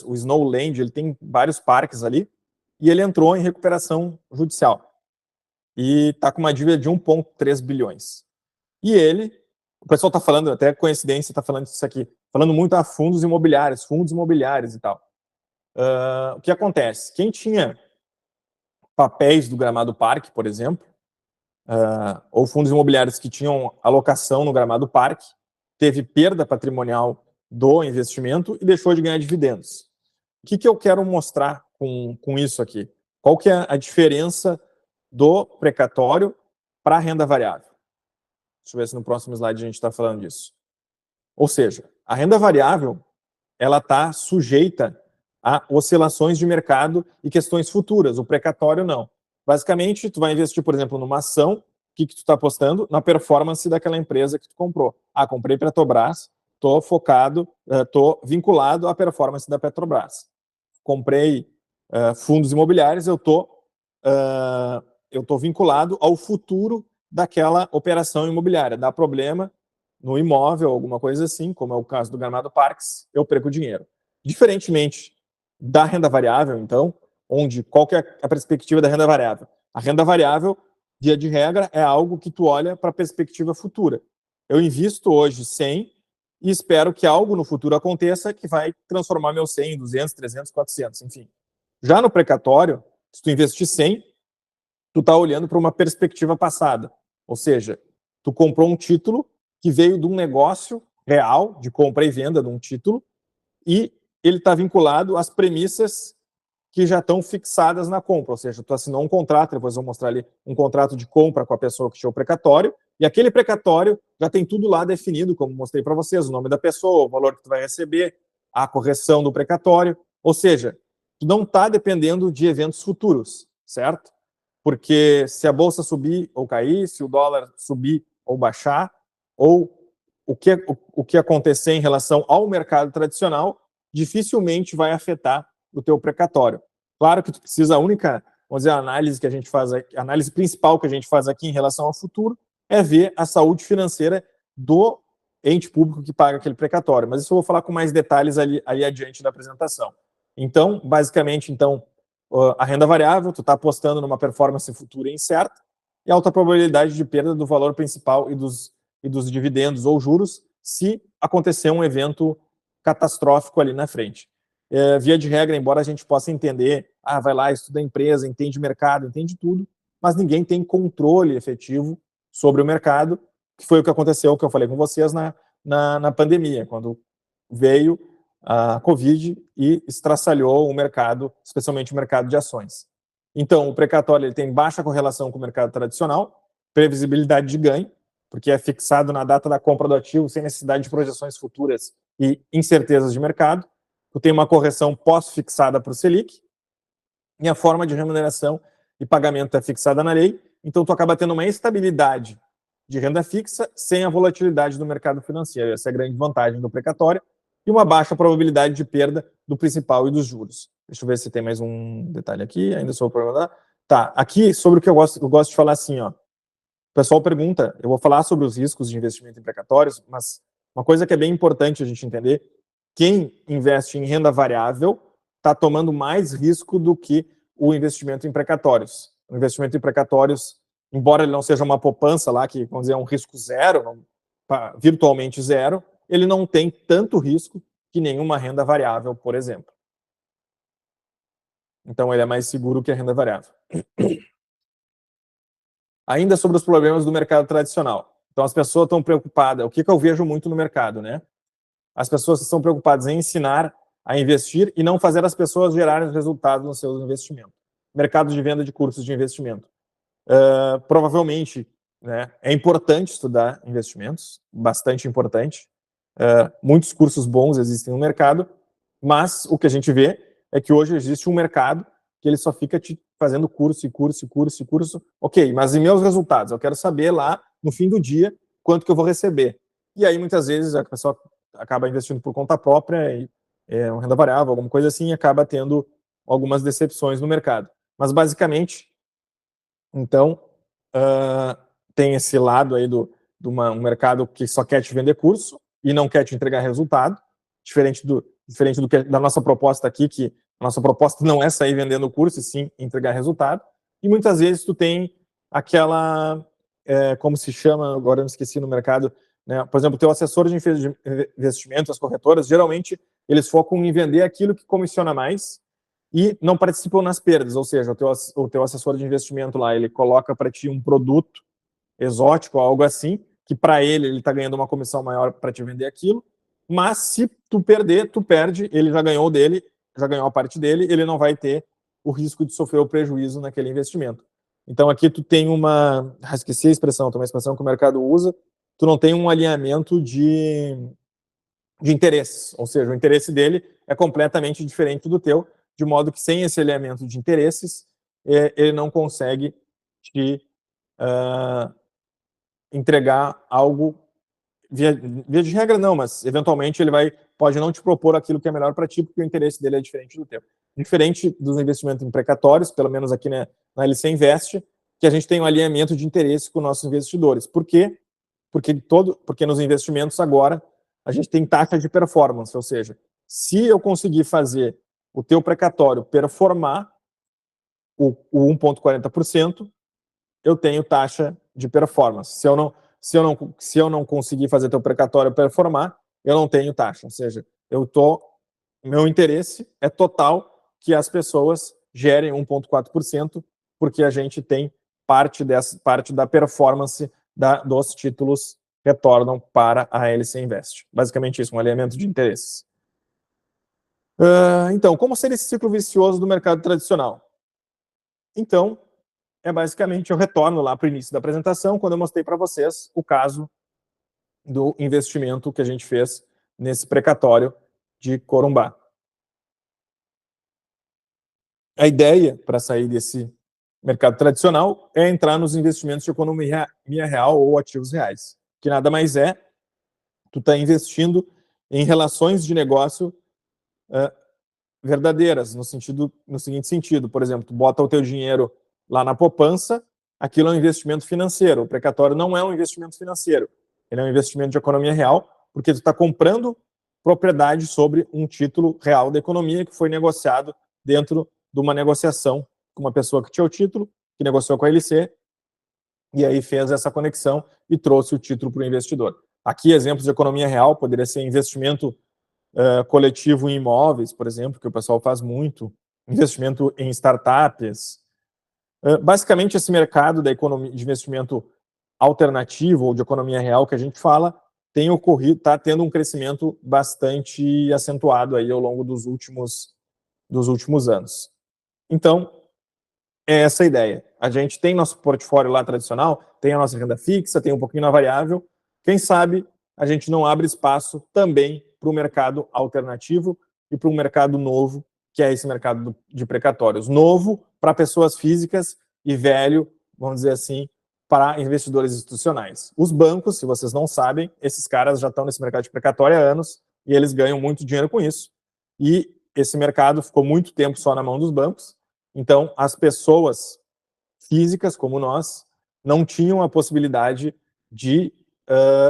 o Snowland, ele tem vários parques ali. E ele entrou em recuperação judicial. E está com uma dívida de 1,3 bilhões. E ele O pessoal está falando, até coincidência, está falando isso aqui, falando muito a fundos imobiliários e tal. O que acontece? Quem tinha papéis do Gramado Parque, por exemplo, ou fundos imobiliários que tinham alocação no Gramado Parque, teve perda patrimonial do investimento e deixou de ganhar dividendos. O que eu quero mostrar com isso aqui? Qual que é a diferença do precatório para a renda variável? Deixa eu ver se no próximo slide a gente está falando disso. Ou seja, a renda variável ela está sujeita a oscilações de mercado e questões futuras. O precatório não. Basicamente, tu vai investir, por exemplo, numa ação, o que tu está apostando? Na performance daquela empresa que tu comprou. Comprei Petrobras, estou focado, estou vinculado à performance da Petrobras. Comprei fundos imobiliários, eu estou vinculado ao futuro daquela operação imobiliária. Dá problema no imóvel, alguma coisa assim, como é o caso do Gramado Parques, eu perco dinheiro. Diferentemente da renda variável, então, qual que é a perspectiva da renda variável? A renda variável, via de regra, é algo que tu olha para a perspectiva futura. Eu invisto hoje 100 e espero que algo no futuro aconteça que vai transformar meu 100 em 200, 300, 400, enfim. Já no precatório, se tu investir 100, tu está olhando para uma perspectiva passada. Ou seja, tu comprou um título que veio de um negócio real, de compra e venda de um título, e ele está vinculado às premissas que já estão fixadas na compra, ou seja, tu assinou um contrato, depois eu vou mostrar ali, um contrato de compra com a pessoa que tinha o precatório, e aquele precatório já tem tudo lá definido, como mostrei para vocês, o nome da pessoa, o valor que tu vai receber, a correção do precatório, ou seja, tu não está dependendo de eventos futuros, certo? Porque se a bolsa subir ou cair, se o dólar subir ou baixar, ou o que acontecer em relação ao mercado tradicional, dificilmente vai afetar o teu precatório. Claro que tu precisa, a única, vamos dizer, a análise que a gente faz aqui, a análise principal que a gente faz aqui em relação ao futuro é ver a saúde financeira do ente público que paga aquele precatório. Mas isso eu vou falar com mais detalhes ali adiante da apresentação. Então, basicamente, a renda variável, tu está apostando numa performance futura incerta e alta probabilidade de perda do valor principal e dos dividendos ou juros se acontecer um evento catastrófico ali na frente. Via de regra, embora a gente possa entender, vai lá, estuda a empresa, entende mercado, entende tudo, mas ninguém tem controle efetivo sobre o mercado, que foi o que aconteceu, que eu falei com vocês na pandemia, quando veio a Covid e estraçalhou o mercado, especialmente o mercado de ações. Então, o precatório ele tem baixa correlação com o mercado tradicional, previsibilidade de ganho, porque é fixado na data da compra do ativo, sem necessidade de projeções futuras e incertezas de mercado. Tu tem uma correção pós-fixada para o Selic, e a forma de remuneração e pagamento é fixada na lei, então tu acaba tendo uma estabilidade de renda fixa sem a volatilidade do mercado financeiro. Essa é a grande vantagem do precatório, e uma baixa probabilidade de perda do principal e dos juros. Deixa eu ver se tem mais um detalhe aqui, ainda sobre o problema. Tá, aqui sobre o que eu gosto de falar assim, ó. O pessoal pergunta, eu vou falar sobre os riscos de investimento em precatórios, mas uma coisa que é bem importante a gente entender, quem investe em renda variável está tomando mais risco do que o investimento em precatórios. O investimento em precatórios, embora ele não seja uma poupança lá, que vamos dizer, é um risco zero, virtualmente zero, ele não tem tanto risco que nenhuma renda variável, por exemplo. Então, ele é mais seguro que a renda variável. Ainda sobre os problemas do mercado tradicional. Então, as pessoas estão preocupadas. O que eu vejo muito no mercado, né? As pessoas estão preocupadas em ensinar a investir e não fazer as pessoas gerarem resultados nos seus investimentos. Mercado de venda de cursos de investimento. Provavelmente, né, é importante estudar investimentos, bastante importante. Muitos cursos bons existem no mercado, mas o que a gente vê é que hoje existe um mercado que ele só fica te fazendo curso. Ok, mas e meus resultados? Eu quero saber lá, no fim do dia, quanto que eu vou receber. E aí, muitas vezes, a pessoa acaba investindo por conta própria, e uma renda variável, alguma coisa assim, e acaba tendo algumas decepções no mercado. Mas, basicamente, então, tem esse lado aí um mercado que só quer te vender curso e não quer te entregar resultado, diferente da nossa proposta aqui, que a nossa proposta não é sair vendendo o curso, e sim entregar resultado. E muitas vezes tu tem aquela, como se chama, agora eu me esqueci no mercado, né? Por exemplo, o teu assessor de investimento, as corretoras, geralmente eles focam em vender aquilo que comissiona mais e não participam nas perdas, ou seja, o teu assessor de investimento lá, ele coloca para ti um produto exótico, algo assim, que para ele está ganhando uma comissão maior para te vender aquilo, mas se tu perder, tu perde, ele já ganhou dele, já ganhou a parte dele, ele não vai ter o risco de sofrer o prejuízo naquele investimento. Então aqui tu tem esqueci a expressão, tem uma expressão que o mercado usa, tu não tem um alinhamento de interesses, ou seja, o interesse dele é completamente diferente do teu, de modo que sem esse alinhamento de interesses, ele não consegue te entregar algo via de regra não, mas eventualmente ele pode não te propor aquilo que é melhor para ti, porque o interesse dele é diferente do teu. Diferente dos investimentos em precatórios, pelo menos aqui na LC Invest, que a gente tem um alinhamento de interesse com nossos investidores. Por quê? Porque nos investimentos agora a gente tem taxa de performance, ou seja, se eu conseguir fazer o teu precatório performar o 1,40%, eu tenho taxa de performance. Se eu não conseguir fazer teu precatório performar, eu não tenho taxa. Ou seja, meu interesse é total que as pessoas gerem 1,4%, porque a gente tem parte da performance dos títulos retornam para a LC Invest. Basicamente isso, um alinhamento de interesses. Então, como seria esse ciclo vicioso do mercado tradicional? Então, basicamente, eu retorno lá para o início da apresentação, quando eu mostrei para vocês o caso do investimento que a gente fez nesse precatório de Corumbá. A ideia para sair desse mercado tradicional é entrar nos investimentos de economia real ou ativos reais, que nada mais é, tu está investindo em relações de negócio verdadeiras, no seguinte sentido, por exemplo, tu bota o teu dinheiro lá na poupança, aquilo é um investimento financeiro, o precatório não é um investimento financeiro, ele é um investimento de economia real, porque tu está comprando propriedade sobre um título real da economia que foi negociado dentro de uma negociação com uma pessoa que tinha o título, que negociou com a LC, e aí fez essa conexão e trouxe o título para o investidor. Aqui, exemplos de economia real, poderia ser investimento coletivo em imóveis, por exemplo, que o pessoal faz muito, investimento em startups. Basicamente, esse mercado da economia de investimento alternativo ou de economia real que a gente fala está tendo um crescimento bastante acentuado aí ao longo dos últimos anos. Então, é essa a ideia. A gente tem nosso portfólio lá tradicional, tem a nossa renda fixa, tem um pouquinho na variável. Quem sabe a gente não abre espaço também para o mercado alternativo e para um mercado novo, que é esse mercado de precatórios. Novo para pessoas físicas e velho, vamos dizer assim, para investidores institucionais. Os bancos, se vocês não sabem, esses caras já estão nesse mercado de precatório há anos e eles ganham muito dinheiro com isso. E esse mercado ficou muito tempo só na mão dos bancos. Então, as pessoas físicas, como nós, não tinham a possibilidade de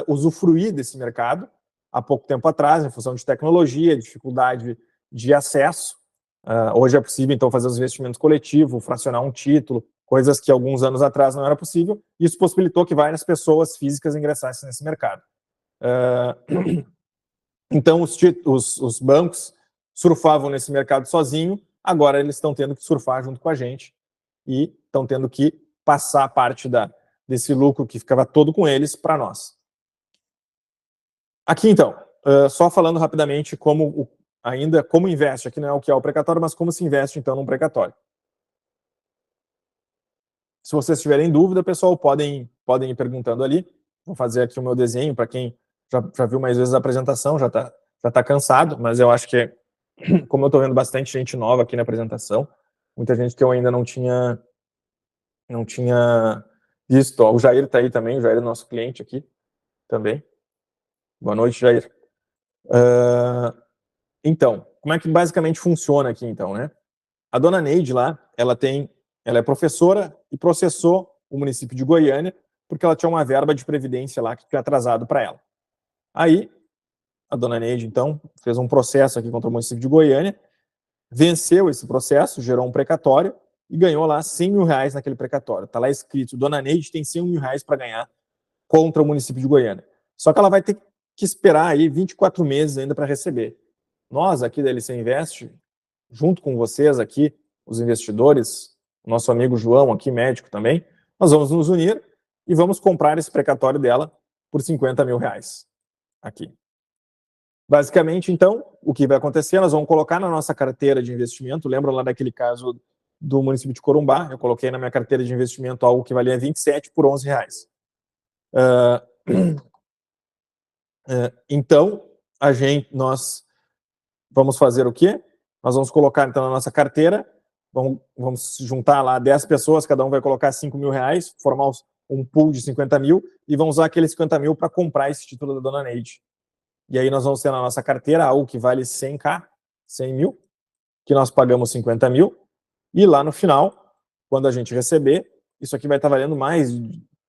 usufruir desse mercado há pouco tempo atrás, em função de tecnologia, dificuldade de acesso. Hoje é possível, então, fazer os investimentos coletivos, fracionar um título, coisas que alguns anos atrás não era possível. Isso possibilitou que várias pessoas físicas ingressassem nesse mercado. Então, os bancos surfavam nesse mercado sozinho, agora eles estão tendo que surfar junto com a gente e estão tendo que passar parte desse lucro que ficava todo com eles para nós. Aqui, então, só falando rapidamente como investe, aqui não é o que é o precatório, mas como se investe, então, num precatório. Se vocês tiverem dúvida, pessoal, podem ir perguntando ali. Vou fazer aqui o meu desenho, para quem já viu mais vezes a apresentação, já está cansado, mas eu acho que, como eu estou vendo bastante gente nova aqui na apresentação, muita gente que eu ainda não tinha visto. O Jair está aí também, o Jair é nosso cliente aqui também. Boa noite, Jair. Então, como é que basicamente funciona aqui, então, né? A dona Neide lá, ela é professora e processou o município de Goiânia porque ela tinha uma verba de previdência lá que tinha atrasado para ela. Aí, a dona Neide, então, fez um processo aqui contra o município de Goiânia, venceu esse processo, gerou um precatório e ganhou lá 100 mil reais naquele precatório. Está lá escrito, dona Neide tem 100 mil reais para ganhar contra o município de Goiânia. Só que ela vai ter que esperar aí 24 meses ainda para receber. Nós aqui da LC Invest, junto com vocês aqui, os investidores, o nosso amigo João aqui, médico também, nós vamos nos unir e vamos comprar esse precatório dela por 50 mil reais aqui. Basicamente, então, o que vai acontecer, nós vamos colocar na nossa carteira de investimento, lembra lá daquele caso do município de Corumbá, eu coloquei na minha carteira de investimento algo que valia 27 por 11 reais. Então, nós vamos fazer o quê? Nós vamos colocar, então, na nossa carteira, vamos juntar lá 10 pessoas, cada um vai colocar 5 mil reais, formar um pool de 50 mil, e vamos usar aqueles 50 mil para comprar esse título da Dona Neide. E aí nós vamos ter na nossa carteira algo que vale 100k, 100 mil, que nós pagamos 50 mil, e lá no final, quando a gente receber, isso aqui vai estar valendo mais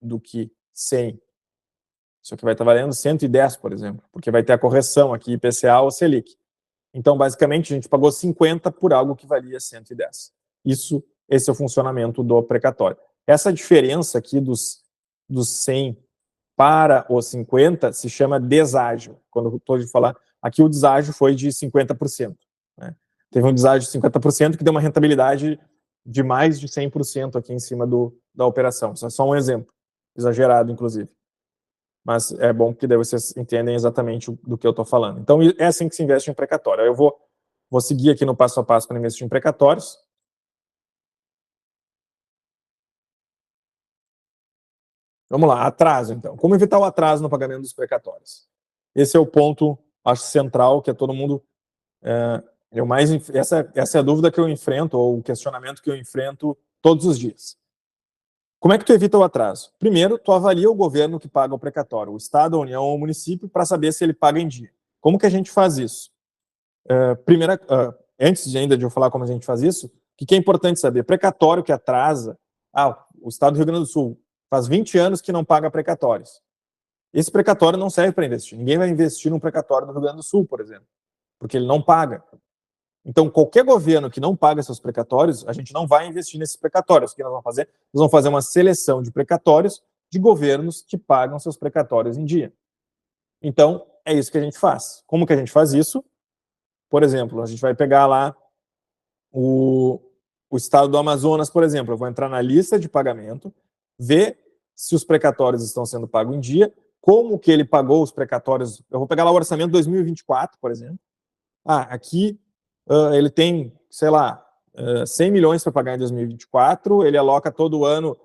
do que 100. Isso aqui vai estar valendo 110, por exemplo, porque vai ter a correção aqui, IPCA ou Selic. Então, basicamente, a gente pagou 50 por algo que valia 110. Esse é o funcionamento do precatório. Essa diferença aqui dos 100 para os 50 se chama deságio. Quando eu estou de falar, aqui o deságio foi de 50%. Né? Teve um deságio de 50% que deu uma rentabilidade de mais de 100% aqui em cima da operação. Isso é só um exemplo, exagerado, inclusive. Mas é bom que daí vocês entendem exatamente do que eu estou falando. Então, é assim que se investe em precatório. Eu vou seguir aqui no passo a passo para investir em precatórios. Vamos lá, atraso, então. Como evitar o atraso no pagamento dos precatórios? Esse é o ponto, acho, central, que é todo mundo... essa é a dúvida que eu enfrento, ou o questionamento que eu enfrento todos os dias. Como é que tu evita o atraso? Primeiro, tu avalia o governo que paga o precatório, o Estado, a União ou o município, para saber se ele paga em dia. Como que a gente faz isso? Antes ainda de eu falar como a gente faz isso, o que é importante saber? Precatório que atrasa... o Estado do Rio Grande do Sul faz 20 anos que não paga precatórios. Esse precatório não serve para investir. Ninguém vai investir num precatório do Rio Grande do Sul, por exemplo, porque ele não paga. Então, qualquer governo que não paga seus precatórios, a gente não vai investir nesses precatórios. O que nós vamos fazer? Nós vamos fazer uma seleção de precatórios de governos que pagam seus precatórios em dia. Então, é isso que a gente faz. Como que a gente faz isso? Por exemplo, a gente vai pegar lá o estado do Amazonas, por exemplo. Eu vou entrar na lista de pagamento, ver se os precatórios estão sendo pagos em dia, como que ele pagou os precatórios. Eu vou pegar lá o orçamento 2024, por exemplo. Aqui ele tem, sei lá, 100 milhões para pagar em 2024, ele aloca todo ano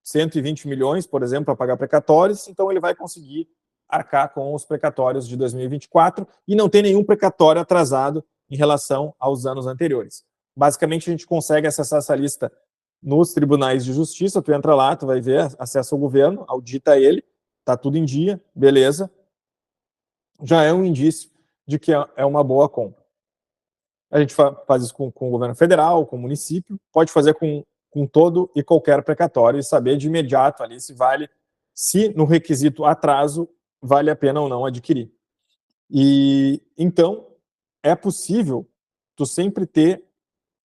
120 milhões, por exemplo, para pagar precatórios, então ele vai conseguir arcar com os precatórios de 2024 e não tem nenhum precatório atrasado em relação aos anos anteriores. Basicamente, a gente consegue acessar essa lista nos tribunais de justiça, tu entra lá, tu vai ver, acessa o governo, audita ele, tá tudo em dia, beleza. Já é um indício de que é uma boa compra. A gente faz isso com o governo federal, com o município, pode fazer com todo e qualquer precatório e saber de imediato ali se no requisito atraso vale a pena ou não adquirir. E então é possível tu sempre ter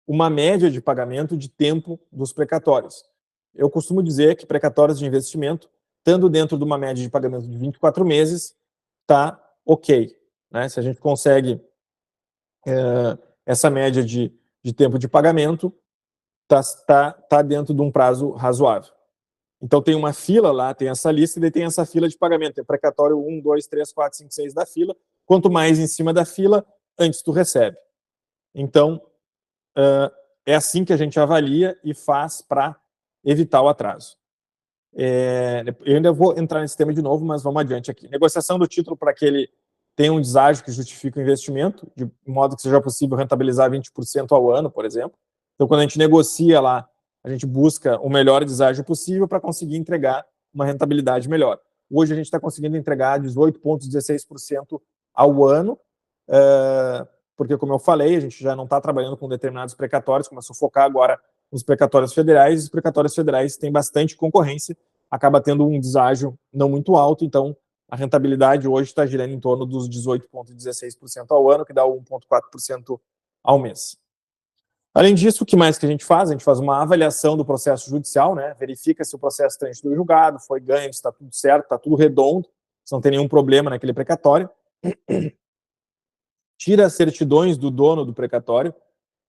uma média de pagamento de tempo dos precatórios. Eu costumo dizer que precatórios de investimento, estando dentro de uma média de pagamento de 24 meses, está ok. Né? Se a gente consegue essa média de tempo de pagamento, está dentro de um prazo razoável. Então tem uma fila lá, tem essa lista, e daí tem essa fila de pagamento. Tem precatório 1, 2, 3, 4, 5, 6 da fila. Quanto mais em cima da fila, antes tu recebe. Então, é assim que a gente avalia e faz para evitar o atraso. Eu ainda vou entrar nesse tema de novo, mas vamos adiante aqui. Negociação do título para que ele tenha um deságio que justifique o investimento, de modo que seja possível rentabilizar 20% ao ano, por exemplo. Então, quando a gente negocia lá, a gente busca o melhor deságio possível para conseguir entregar uma rentabilidade melhor. Hoje a gente está conseguindo entregar 18,16% ao ano, porque, como eu falei, a gente já não está trabalhando com determinados precatórios, começou a focar agora nos precatórios federais. Os precatórios federais têm bastante concorrência, acaba tendo um deságio não muito alto, então a rentabilidade hoje está girando em torno dos 18,16% ao ano, que dá 1,4% ao mês. Além disso, o que mais que a gente faz? A gente faz uma avaliação do processo judicial, né? Verifica se o processo transito do julgado, foi ganho, se está tudo certo, está tudo redondo. você não tem nenhum problema naquele precatório. Tira as certidões do dono do precatório.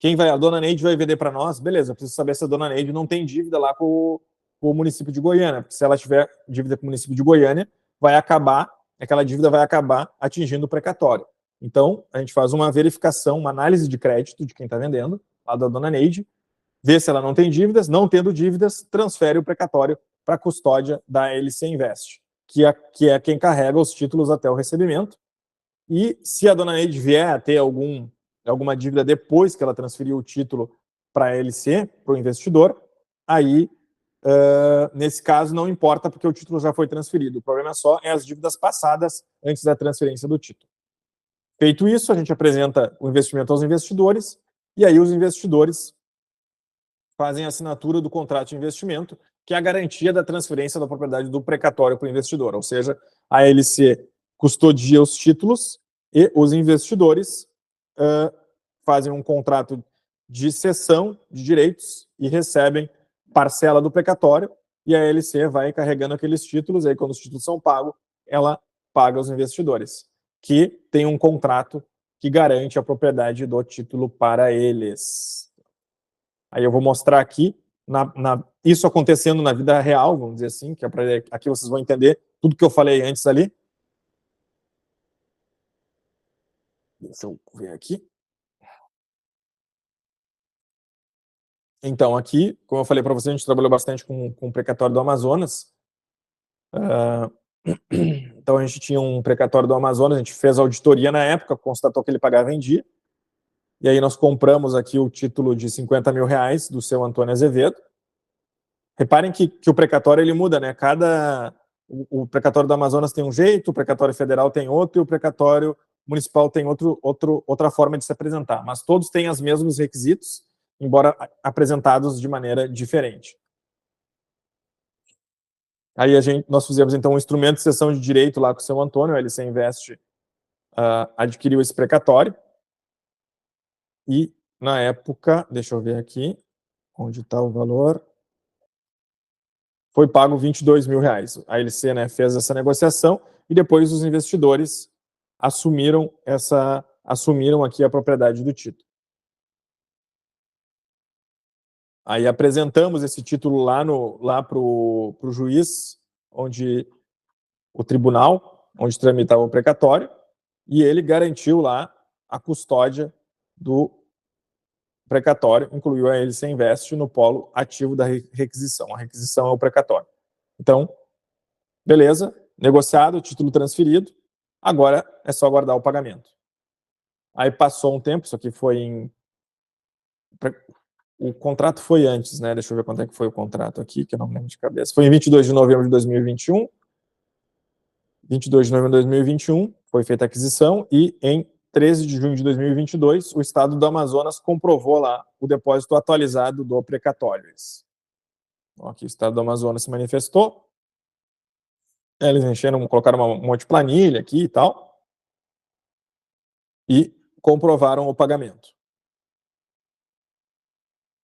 A dona Neide vai vender para nós, beleza, eu preciso saber se a dona Neide não tem dívida lá com o município de Goiânia, porque se ela tiver dívida com o município de Goiânia, aquela dívida vai acabar atingindo o precatório. Então, a gente faz uma verificação, uma análise de crédito de quem está vendendo, lá da dona Neide, vê se ela não tem dívidas, não tendo dívidas, transfere o precatório para a custódia da LC Invest, que é quem carrega os títulos até o recebimento. E se a dona Neide vier a ter alguma dívida depois que ela transferiu o título para a LC, para o investidor, aí, nesse caso, não importa porque o título já foi transferido. O problema só é as dívidas passadas antes da transferência do título. Feito isso, a gente apresenta o investimento aos investidores e aí os investidores fazem a assinatura do contrato de investimento, que é a garantia da transferência da propriedade do precatório para o investidor. Ou seja, a LC custodia os títulos e os investidores fazem um contrato de cessão de direitos e recebem parcela do precatório, e a LC vai carregando aqueles títulos, aí quando os títulos são pagos, ela paga os investidores, que tem um contrato que garante a propriedade do título para eles. Aí eu vou mostrar aqui, isso acontecendo na vida real, vamos dizer assim, que é para aqui vocês vão entender tudo que eu falei antes ali. Deixa eu ver aqui. Então, aqui, como eu falei para vocês, a gente trabalhou bastante com o precatório do Amazonas. Então, a gente tinha um precatório do Amazonas, a gente fez a auditoria na época, constatou que ele pagava em dia, e aí nós compramos aqui o título de R$50 mil do seu Antônio Azevedo. Reparem que o precatório ele muda, né? O precatório do Amazonas tem um jeito, o precatório federal tem outro, e o precatório municipal tem outra forma de se apresentar, mas todos têm os mesmos requisitos, embora apresentados de maneira diferente. Aí nós fizemos, então, um instrumento de cessão de direito lá com o seu Antônio, a LC Invest adquiriu esse precatório, e, na época, deixa eu ver aqui, onde está o valor, foi pago R$22 mil. A LC, né, fez essa negociação, e depois os investidores assumiram aqui a propriedade do título. Aí apresentamos esse título lá para o juiz, o tribunal, onde tramitava o precatório, e ele garantiu lá a custódia do precatório, incluiu a LC Invest no polo ativo da requisição. A requisição é o precatório. Então, beleza, negociado, título transferido, agora é só aguardar o pagamento. Aí passou um tempo, isso aqui foi o contrato foi antes, né? Deixa eu ver quanto é que foi o contrato aqui, que eu não lembro de cabeça. Foi em 22 de novembro de 2021. 22 de novembro de 2021 foi feita a aquisição e em 13 de junho de 2022 o Estado do Amazonas comprovou lá o depósito atualizado do precatório. Aqui o Estado do Amazonas se manifestou. Eles colocaram um monte de planilha aqui e tal e comprovaram o pagamento.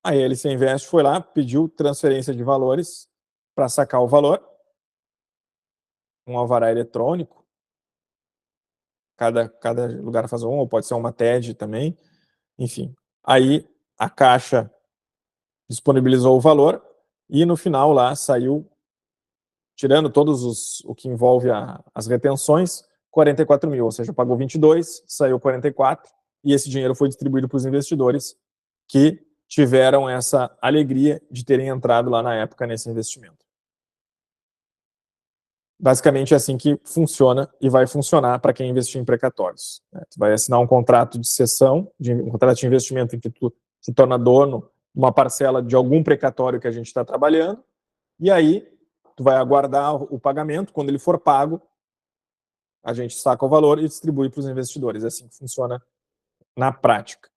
A LC Invest foi lá, pediu transferência de valores para sacar o valor, um alvará eletrônico, cada lugar faz ou pode ser uma TED também, enfim. Aí a Caixa disponibilizou o valor e no final lá saiu, tirando o que envolve as retenções, 44 mil, ou seja, pagou 22, saiu 44, e esse dinheiro foi distribuído para os investidores que tiveram essa alegria de terem entrado lá na época nesse investimento. Basicamente é assim que funciona e vai funcionar para quem investir em precatórios. Tu vai assinar um contrato de cessão, um contrato de investimento em que tu se torna dono de uma parcela de algum precatório que a gente está trabalhando, e aí tu vai aguardar o pagamento, quando ele for pago, a gente saca o valor e distribui para os investidores. É assim que funciona na prática.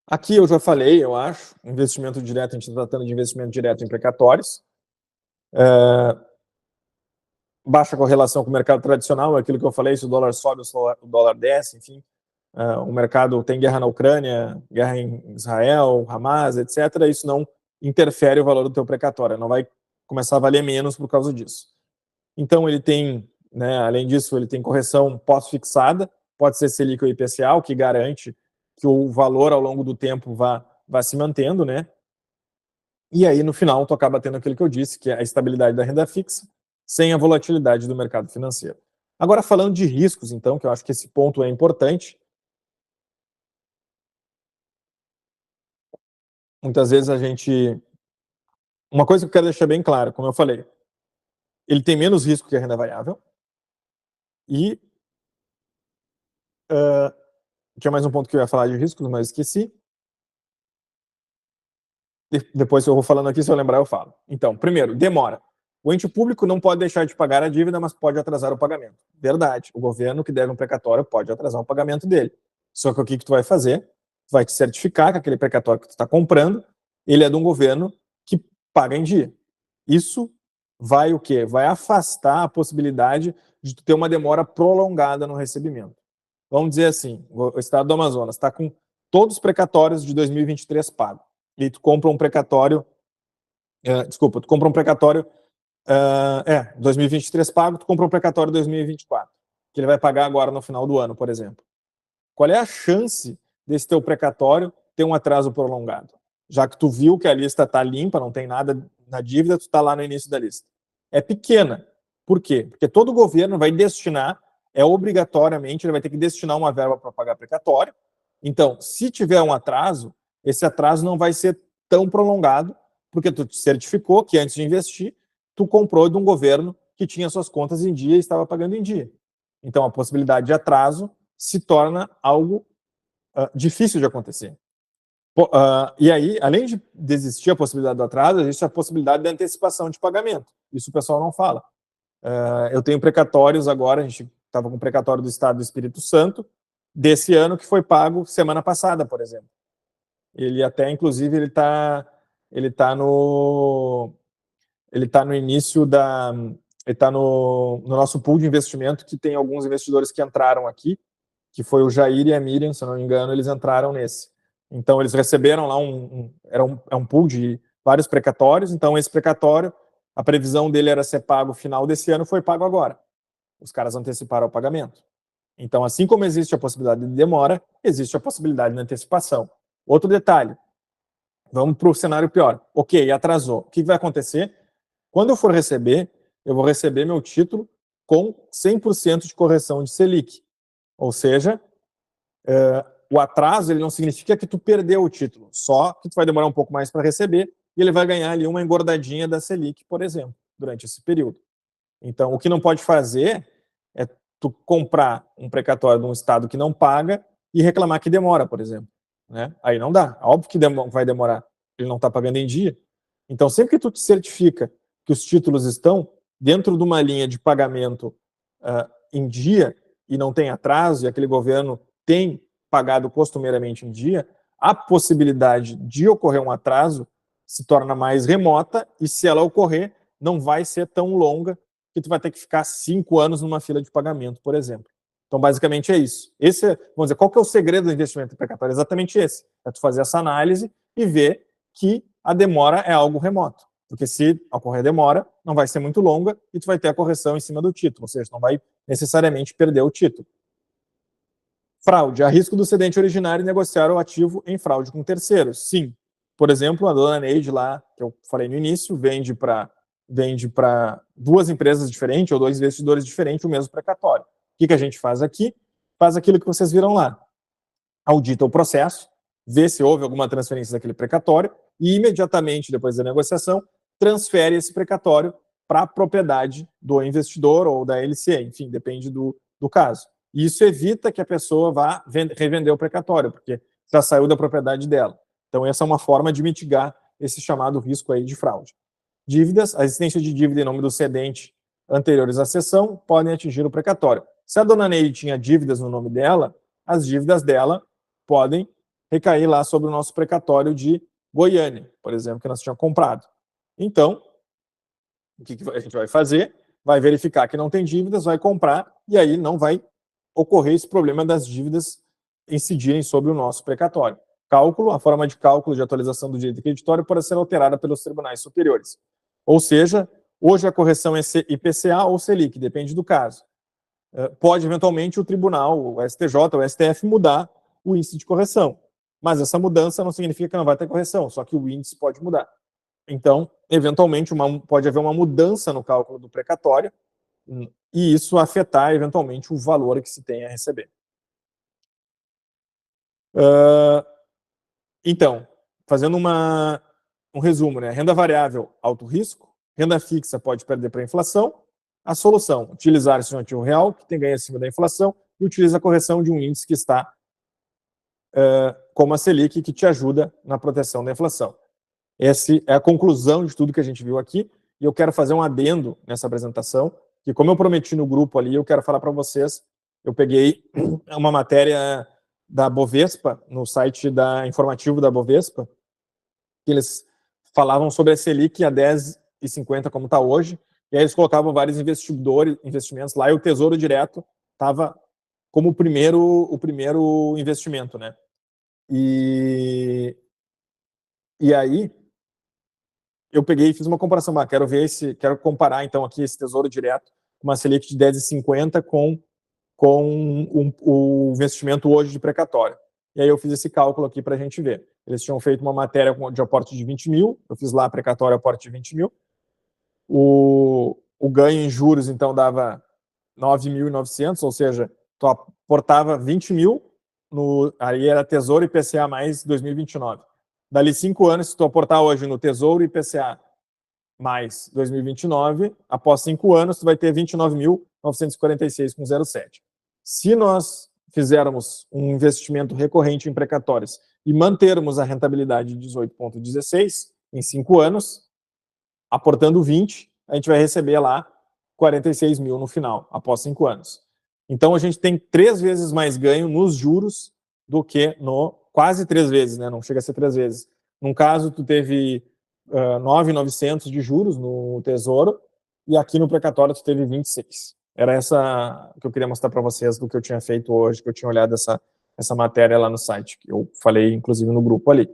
Aqui eu já falei, eu acho, investimento direto, a gente está tratando de investimento direto em precatórios. Baixa correlação com o mercado tradicional, aquilo que eu falei, se o dólar sobe, o dólar desce, enfim. O mercado tem guerra na Ucrânia, guerra em Israel, Hamas, etc. Isso não interfere o valor do teu precatório, não vai começar a valer menos por causa disso. Então, ele tem, né, além disso, ele tem correção pós-fixada, pode ser Selic ou IPCA, o que garante que o valor ao longo do tempo vá se mantendo, né? E aí, no final, tu acaba tendo aquilo que eu disse, que é a estabilidade da renda fixa, sem a volatilidade do mercado financeiro. Agora, falando de riscos, então, que eu acho que esse ponto é importante, muitas vezes a gente... Uma coisa que eu quero deixar bem claro, como eu falei, ele tem menos risco que a renda variável e... tinha mais um ponto que eu ia falar de riscos, mas esqueci. Depois eu vou falando aqui, se eu lembrar eu falo. Então, primeiro, demora. O ente público não pode deixar de pagar a dívida, mas pode atrasar o pagamento. Verdade. O governo que deve um precatório pode atrasar o pagamento dele. Só que o que tu vai fazer? Tu vai te certificar que aquele precatório que tu está comprando, ele é de um governo que paga em dia. Isso vai o quê? Vai afastar a possibilidade de tu ter uma demora prolongada no recebimento. Vamos dizer assim, o estado do Amazonas está com todos os precatórios de 2023 pagos. E tu compra um precatório, tu compra um precatório 2023 pago, tu compra um precatório 2024, que ele vai pagar agora no final do ano, por exemplo. Qual é a chance desse teu precatório ter um atraso prolongado? Já que tu viu que a lista está limpa, não tem nada na dívida, tu está lá no início da lista. É pequena. Por quê? Porque todo governo vai destinar, obrigatoriamente, ele vai ter que destinar uma verba para pagar precatório. Então, se tiver um atraso, esse atraso não vai ser tão prolongado, porque tu te certificou que antes de investir, tu comprou de um governo que tinha suas contas em dia e estava pagando em dia. Então, a possibilidade de atraso se torna algo difícil de acontecer. E aí, além de existir a possibilidade do atraso, existe a possibilidade da antecipação de pagamento. Isso o pessoal não fala. Eu tenho precatórios agora, a gente estava com o precatório do Estado do Espírito Santo, desse ano, que foi pago semana passada, por exemplo. Ele até, inclusive, ele tá no início da... Ele está no nosso pool de investimento, que tem alguns investidores que entraram aqui, que foi o Jair e a Miriam, se eu não me engano, eles entraram nesse. Então, eles receberam lá um pool de vários precatórios, então esse precatório, a previsão dele era ser pago no final desse ano, foi pago agora. Os caras anteciparam o pagamento. Então, assim como existe a possibilidade de demora, existe a possibilidade de antecipação. Outro detalhe, vamos para o cenário pior. Ok, atrasou. O que vai acontecer? Quando eu for receber, eu vou receber meu título com 100% de correção de Selic. Ou seja, o atraso ele não significa que tu perdeu o título, só que tu vai demorar um pouco mais para receber e ele vai ganhar ali uma engordadinha da Selic, por exemplo, durante esse período. Então, o que não pode fazer é tu comprar um precatório de um estado que não paga e reclamar que demora, por exemplo. Né? Aí não dá. Óbvio que vai demorar. Ele não está pagando em dia. Então, sempre que tu te certifica que os títulos estão dentro de uma linha de pagamento em dia e não tem atraso, e aquele governo tem pagado costumeiramente em dia, a possibilidade de ocorrer um atraso se torna mais remota e, se ela ocorrer, não vai ser tão longa que tu vai ter que ficar 5 anos numa fila de pagamento, por exemplo. Então, basicamente é isso. Vamos dizer, qual que é o segredo do investimento precatório? Exatamente esse. É tu fazer essa análise e ver que a demora é algo remoto. Porque se ocorrer demora, não vai ser muito longa e tu vai ter a correção em cima do título, ou seja, não vai necessariamente perder o título. Fraude. Há risco do cedente originário negociar o ativo em fraude com terceiros. Sim. Por exemplo, a dona Neide lá, que eu falei no início, vende para 2 empresas diferentes ou 2 investidores diferentes o mesmo precatório. O que a gente faz aqui? Faz aquilo que vocês viram lá. Audita o processo, vê se houve alguma transferência daquele precatório e, imediatamente depois da negociação, transfere esse precatório para a propriedade do investidor ou da LCA, enfim, depende do caso. E isso evita que a pessoa vá revender o precatório, porque já saiu da propriedade dela. Então, essa é uma forma de mitigar esse chamado risco aí de fraude. Dívidas, a existência de dívida em nome do cedente anteriores à cessão podem atingir o precatório. Se a dona Neide tinha dívidas no nome dela, as dívidas dela podem recair lá sobre o nosso precatório de Goiânia, por exemplo, que nós tínhamos comprado. Então, o que a gente vai fazer? Vai verificar que não tem dívidas, vai comprar, e aí não vai ocorrer esse problema das dívidas incidirem sobre o nosso precatório. cálculo, a forma de cálculo de atualização do direito creditório pode ser alterada pelos tribunais superiores. Ou seja, hoje a correção é IPCA ou Selic, depende do caso. Pode, eventualmente, o tribunal, o STJ, o STF, mudar o índice de correção. Mas essa mudança não significa que não vai ter correção, só que o índice pode mudar. Então, eventualmente, pode haver uma mudança no cálculo do precatório e isso afetar, eventualmente, o valor que se tem a receber. Então, fazendo um resumo, né? Renda variável, alto risco. Renda fixa pode perder para a inflação. A solução, utilizar esse ativo real, que tem ganho acima da inflação, e utiliza a correção de um índice que está como a Selic, que te ajuda na proteção da inflação. Essa é a conclusão de tudo que a gente viu aqui, e eu quero fazer um adendo nessa apresentação, que como eu prometi no grupo ali, eu quero falar para vocês, eu peguei uma matéria da Bovespa, no site informativo da Bovespa, que eles falavam sobre a Selic a 10,50 como está hoje, e aí eles colocavam vários investimentos lá, e o Tesouro Direto estava como o primeiro investimento, né? E aí eu peguei e fiz uma comparação, quero comparar então aqui esse Tesouro Direto com uma Selic de 10,50 com o investimento hoje de precatório. E aí eu fiz esse cálculo aqui para a gente ver. Eles tinham feito uma matéria de aporte de 20 mil, eu fiz lá precatório aporte de 20 mil. O ganho em juros, então, dava 9.900, ou seja, tu aportava 20 mil, aí era Tesouro e IPCA mais 2029. Dali 5 anos, se tu aportar hoje no Tesouro e IPCA mais 2029, após 5 anos, tu vai ter 29.946,07. Se nós fizermos um investimento recorrente em precatórios e mantermos a rentabilidade de 18,16 em 5 anos, aportando 20, a gente vai receber lá 46 mil no final, após 5 anos. Então, a gente tem 3 vezes mais ganho nos juros do que quase 3 vezes, né? Não chega a ser 3 vezes. Num caso, tu teve 9.900 de juros no Tesouro, e aqui no precatório tu teve 26. Era essa que eu queria mostrar para vocês do que eu tinha feito hoje, que eu tinha olhado essa matéria lá no site, que eu falei, inclusive, no grupo ali.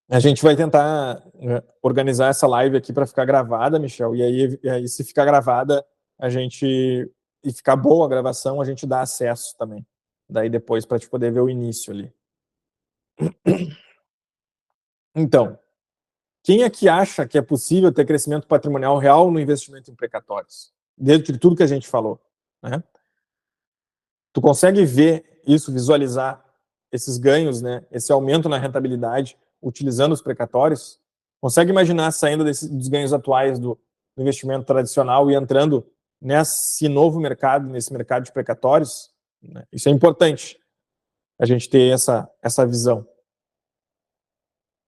A gente vai tentar organizar essa live aqui para ficar gravada, Michel, e aí se ficar gravada, e ficar boa a gravação, a gente dá acesso também. Daí depois para te poder ver o início ali. Então, quem é que acha que é possível ter crescimento patrimonial real no investimento em precatórios? Dentro de tudo que a gente falou, né? Tu consegue ver isso, visualizar esses ganhos, né? Esse aumento na rentabilidade utilizando os precatórios? Consegue imaginar saindo dos ganhos atuais do investimento tradicional e entrando nesse novo mercado, nesse mercado de precatórios? Isso é importante, a gente ter essa visão.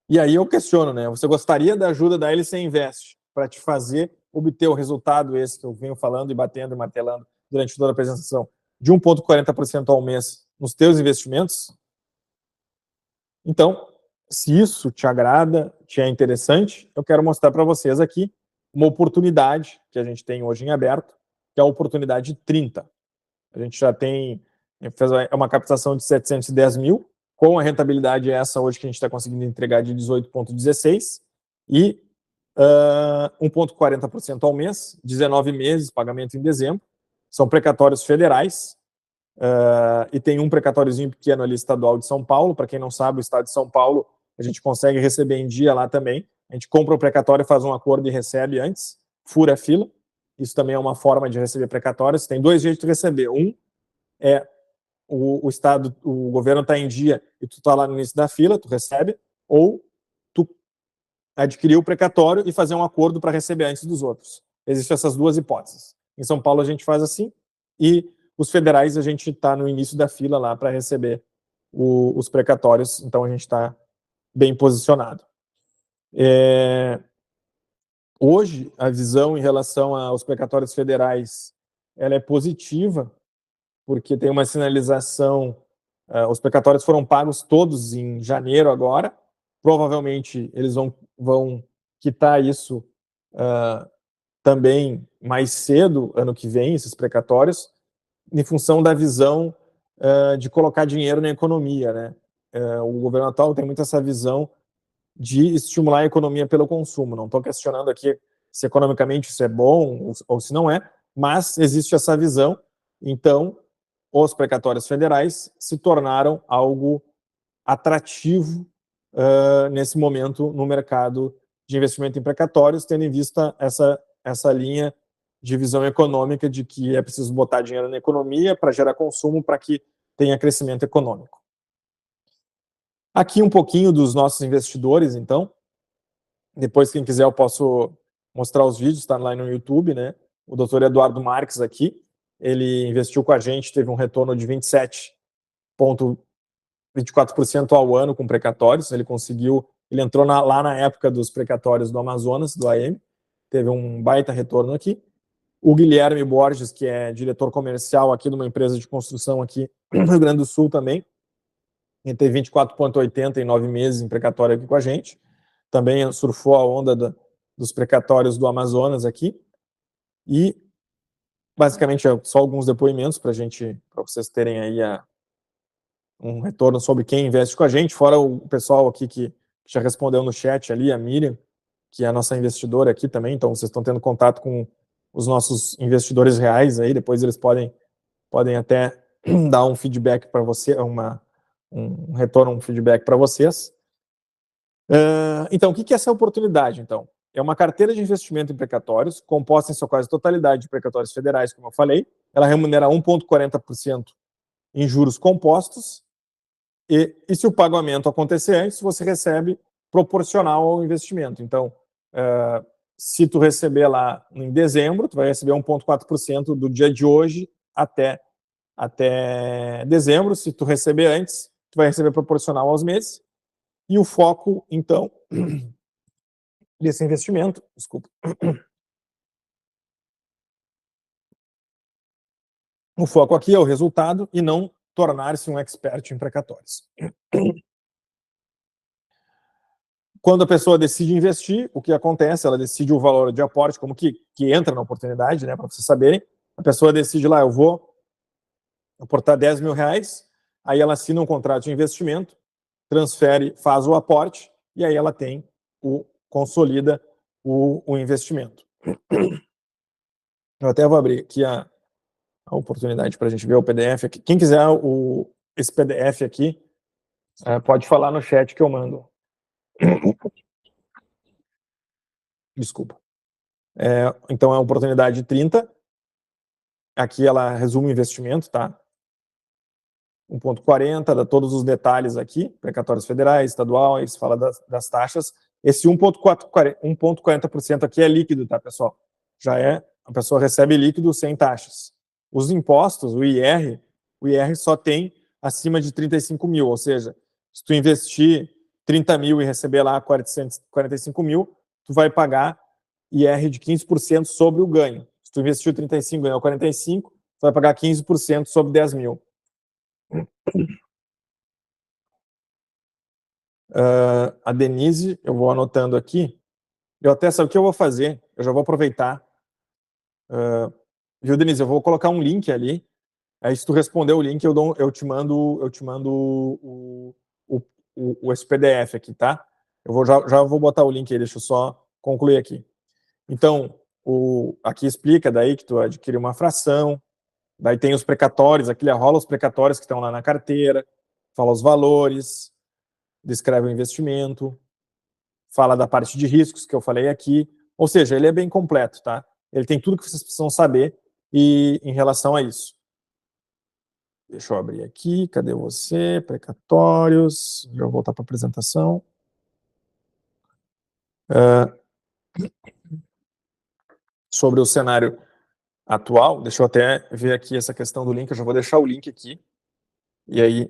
E aí eu questiono, né? Você gostaria da ajuda da LC Invest para te fazer obter o resultado esse que eu venho falando e batendo e martelando durante toda a apresentação, de 1,40% ao mês nos teus investimentos? Então, se isso te agrada, te é interessante, eu quero mostrar para vocês aqui uma oportunidade que a gente tem hoje em aberto, que é a oportunidade 30. A gente já fez uma captação de 710 mil, com a rentabilidade essa hoje que a gente está conseguindo entregar de 18,16 e 1,40% ao mês, 19 meses, pagamento em dezembro. São precatórios federais, e tem um precatóriozinho pequeno ali estadual de São Paulo. Para quem não sabe, o estado de São Paulo, a gente consegue receber em dia lá também. A gente compra o precatório, faz um acordo e recebe antes, fura a fila. Isso também é uma forma de receber precatórios. Tem 2 jeitos de receber. Um é o governo está em dia e tu está lá no início da fila, tu recebe, ou tu adquirir o precatório e fazer um acordo para receber antes dos outros. Existem essas 2 hipóteses. Em São Paulo a gente faz assim, e os federais a gente está no início da fila lá para receber os precatórios, então a gente está bem posicionado. Hoje, a visão em relação aos precatórios federais, ela é positiva, porque tem uma sinalização, os precatórios foram pagos todos em janeiro agora, provavelmente eles vão quitar isso também mais cedo, ano que vem, esses precatórios, em função da visão de colocar dinheiro na economia, né? o governo atual tem muito essa visão de estimular a economia pelo consumo. Não estou questionando aqui se economicamente isso é bom ou se não é, mas existe essa visão. Então, os precatórios federais se tornaram algo atrativo nesse momento no mercado de investimento em precatórios, tendo em vista essa linha de visão econômica de que é preciso botar dinheiro na economia para gerar consumo, para que tenha crescimento econômico. Aqui um pouquinho dos nossos investidores, então. Depois, quem quiser, eu posso mostrar os vídeos, está lá no YouTube, né? O doutor Eduardo Marques aqui, ele investiu com a gente, teve um retorno de 27,24% ao ano com precatórios. Ele entrou lá na época dos precatórios do Amazonas, do AM, teve um baita retorno aqui. O Guilherme Borges, que é diretor comercial aqui de uma empresa de construção aqui no Rio Grande do Sul também, ele teve 24,80 em 9 meses em precatório aqui com a gente. Também surfou a onda dos precatórios do Amazonas aqui. E, basicamente, só alguns depoimentos para vocês terem aí um retorno sobre quem investe com a gente, fora o pessoal aqui que já respondeu no chat ali, a Miriam, que é a nossa investidora aqui também. Então, vocês estão tendo contato com os nossos investidores reais aí, depois eles podem até dar um feedback para você, um retorno, um feedback para vocês. Então, o que é essa oportunidade, então? É uma carteira de investimento em precatórios, composta em sua quase totalidade de precatórios federais, como eu falei. Ela remunera 1,40% em juros compostos, e se o pagamento acontecer antes, você recebe proporcional ao investimento. Então, se tu receber lá em dezembro, tu vai receber 1,4% do dia de hoje até dezembro. Se tu receber antes, tu vai receber proporcional aos meses. E o foco, então, desse investimento, o foco aqui é o resultado e não tornar-se um expert em precatórios. Quando a pessoa decide investir, o que acontece? Ela decide o valor de aporte, como que entra na oportunidade, né, para vocês saberem. A pessoa decide lá, eu vou aportar 10 mil reais, aí ela assina um contrato de investimento, transfere, faz o aporte, e aí ela consolida o investimento. Eu até vou abrir aqui a oportunidade para a gente ver o PDF aqui. Quem quiser esse PDF aqui, pode falar no chat que eu mando. Desculpa. Então, é a oportunidade 30. Aqui ela resume o investimento, tá? 1,40, dá todos os detalhes aqui, precatórios federais, estaduais, fala das taxas. Esse 1,40% aqui é líquido, tá, pessoal? A pessoa recebe líquido sem taxas. Os impostos, o IR só tem acima de 35 mil, ou seja, se tu investir 30 mil e receber lá 45 mil, tu vai pagar IR de 15% sobre o ganho. Se tu investiu 35 e ganhou 45, tu vai pagar 15% sobre 10 mil. A Denise, eu vou anotando aqui. Eu até sabe o que eu vou fazer? Eu já vou aproveitar. Viu, Denise? Eu vou colocar um link ali. Aí, se tu responder o link, eu te mando esse PDF aqui, tá? Já vou botar o link aí, deixa eu só concluir aqui. Então, aqui explica daí que tu adquire uma fração, daí tem os precatórios, aqui rola os precatórios que estão lá na carteira, fala os valores, descreve o investimento, fala da parte de riscos que eu falei aqui, ou seja, ele é bem completo, tá? Ele tem tudo que vocês precisam saber em relação a isso. Deixa eu abrir aqui, cadê você? Precatórios, já vou voltar para a apresentação. Sobre o cenário atual, deixa eu até ver aqui essa questão do link, eu já vou deixar o link aqui, e aí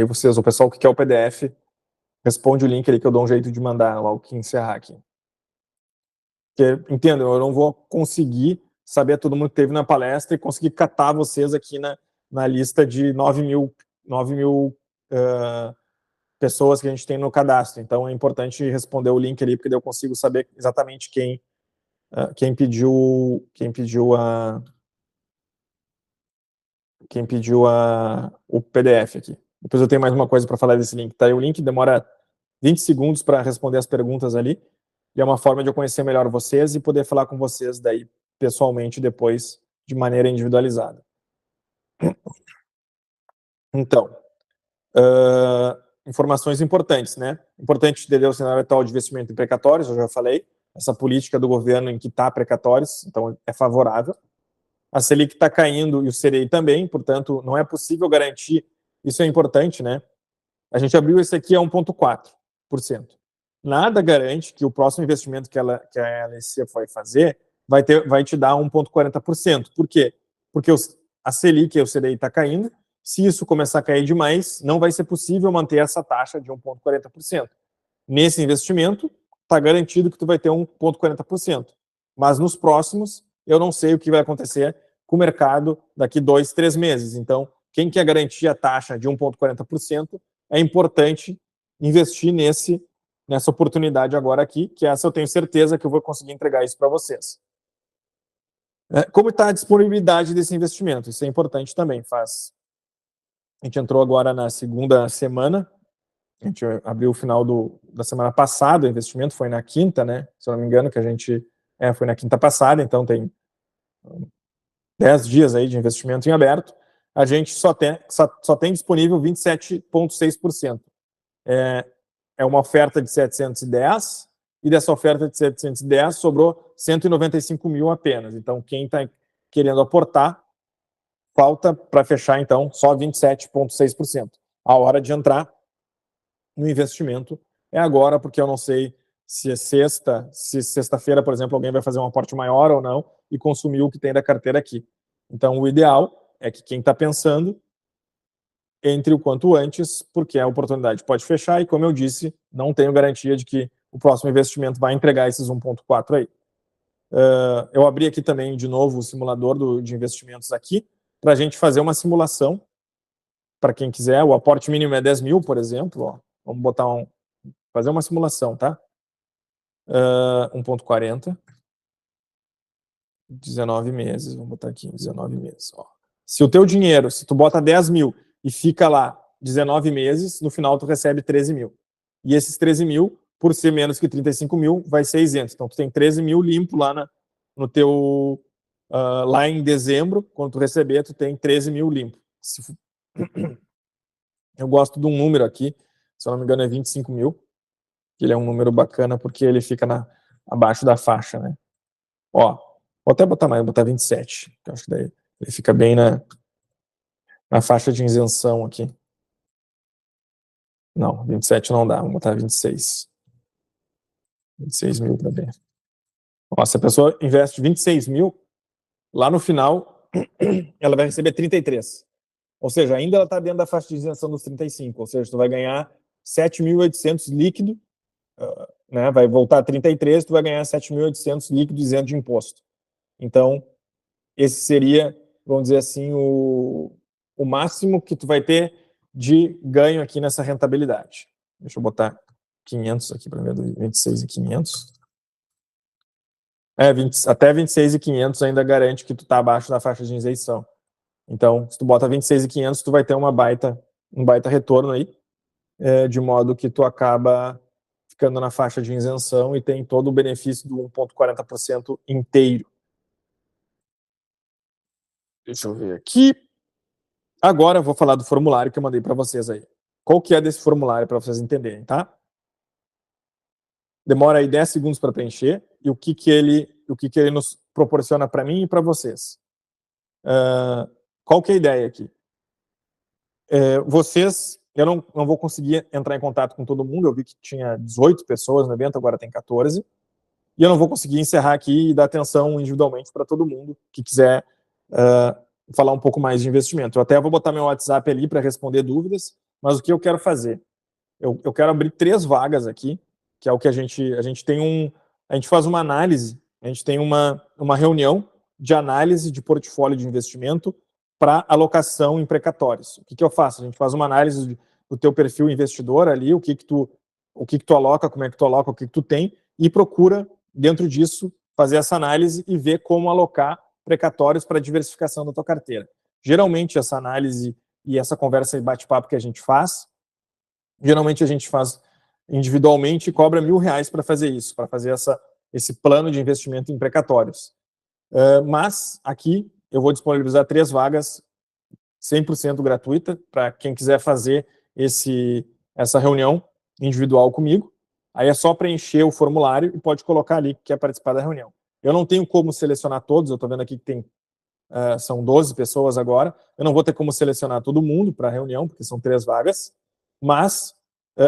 vocês, o pessoal que quer o PDF, responde o link ali que eu dou um jeito de mandar logo que encerrar aqui. Porque, entendo, eu não vou conseguir saber todo mundo que teve na palestra e conseguir catar vocês aqui na lista de 9 mil pessoas que a gente tem no cadastro. Então, é importante responder o link ali, porque daí eu consigo saber exatamente quem pediu o PDF aqui. Depois eu tenho mais uma coisa para falar desse link, tá? E o link demora 20 segundos para responder as perguntas ali, e é uma forma de eu conhecer melhor vocês e poder falar com vocês daí pessoalmente depois, de maneira individualizada. Então, informações importantes, né? Importante entender o cenário atual de investimento em precatórios, eu já falei, essa política do governo em quitar precatórios, então é favorável. A Selic está caindo e o CDI também, portanto, não é possível garantir, isso é importante, né? A gente abriu esse aqui a 1,4%. Nada garante que o próximo investimento que a LC vai fazer vai te dar 1,40%. Por quê? Porque a Selic e o CDI está caindo. Se isso começar a cair demais, não vai ser possível manter essa taxa de 1,40%. Nesse investimento, está garantido que tu vai ter 1,40%. Mas nos próximos, eu não sei o que vai acontecer com o mercado daqui 2, 3 meses. Então, quem quer garantir a taxa de 1,40%, é importante investir nessa oportunidade agora aqui, que essa eu tenho certeza que eu vou conseguir entregar isso para vocês. Como está a disponibilidade desse investimento? Isso é importante também. A gente entrou agora na segunda semana, a gente abriu o final da semana passada, o investimento foi na quinta, né? Se eu não me engano, que a gente... foi na quinta passada, então tem 10 dias aí de investimento em aberto. A gente só tem disponível 27,6%. É uma oferta de 710, e dessa oferta de 710 sobrou 195 mil apenas. Então, quem está querendo aportar, falta para fechar, então, só 27,6%. A hora de entrar no investimento é agora, porque eu não sei se sexta-feira, por exemplo, alguém vai fazer um aporte maior ou não e consumir o que tem da carteira aqui. Então, o ideal é que quem está pensando entre o quanto antes, porque a oportunidade pode fechar e, como eu disse, não tenho garantia de que o próximo investimento vai entregar esses 1,4 aí. Eu abri aqui também, de novo, o simulador de investimentos aqui, para a gente fazer uma simulação, para quem quiser. O aporte mínimo é 10 mil, por exemplo. Ó. Vamos fazer uma simulação, tá? 1,40. 19 meses, vamos botar aqui, 19 meses. Ó. Se o teu dinheiro, se tu bota 10 mil e fica lá 19 meses, no final tu recebe 13 mil. E esses 13 mil, por ser menos que 35 mil, vai ser isento. Então tu tem 13 mil limpo lá no teu... lá em dezembro, quando tu receber, tu tem 13 mil limpo. Eu gosto de um número aqui, se eu não me engano é 25 mil, que ele é um número bacana porque ele fica abaixo da faixa, né? Ó, vou até botar mais, vou botar 27, que eu acho que daí ele fica bem na faixa de isenção aqui. Não, 27 não dá, vamos botar 26. 26 mil para ver. Ó, se a pessoa investe 26 mil, lá no final, ela vai receber 33. Ou seja, ainda ela está dentro da faixa de isenção dos 35. Ou seja, tu vai ganhar 7.800 líquido, né? Vai voltar a 33, tu vai ganhar 7.800 líquido isento de imposto. Então, esse seria, vamos dizer assim, o máximo que tu vai ter de ganho aqui nessa rentabilidade. Deixa eu botar 500 aqui para ver, 26 e 500. Até 26 e 500 ainda garante que tu está abaixo da faixa de isenção. Então, se tu bota 26 e 500, tu vai ter um baita retorno aí, de modo que tu acaba ficando na faixa de isenção e tem todo o benefício do 1,40% inteiro. Deixa eu ver aqui. Agora eu vou falar do formulário que eu mandei para vocês aí. Qual que é desse formulário para vocês entenderem, tá? Demora aí 10 segundos para preencher e o que ele nos proporciona para mim e para vocês. Qual que é a ideia aqui? Eu não vou conseguir entrar em contato com todo mundo, eu vi que tinha 18 pessoas no evento, agora tem 14, e eu não vou conseguir encerrar aqui e dar atenção individualmente para todo mundo que quiser falar um pouco mais de investimento. Eu até vou botar meu WhatsApp ali para responder dúvidas, mas o que eu quero fazer? Eu quero abrir 3 vagas aqui, que é o que a gente faz uma análise, a gente tem uma reunião de análise de portfólio de investimento para alocação em precatórios. O que eu faço? A gente faz uma análise do teu perfil investidor ali, o que tu aloca, como é que tu aloca, o que tu tem, e procura, dentro disso, fazer essa análise e ver como alocar precatórios para diversificação da tua carteira. Geralmente, essa análise e essa conversa e bate-papo que a gente faz, geralmente a gente faz individualmente e cobra R$1.000 para fazer isso, para fazer esse plano de investimento em precatórios. Mas aqui eu vou disponibilizar 3 vagas 100% gratuita para quem quiser fazer essa reunião individual comigo. Aí é só preencher o formulário e pode colocar ali que quer participar da reunião. Eu não tenho como selecionar todos, eu estou vendo aqui que são 12 pessoas agora, eu não vou ter como selecionar todo mundo para a reunião, porque são 3 vagas, mas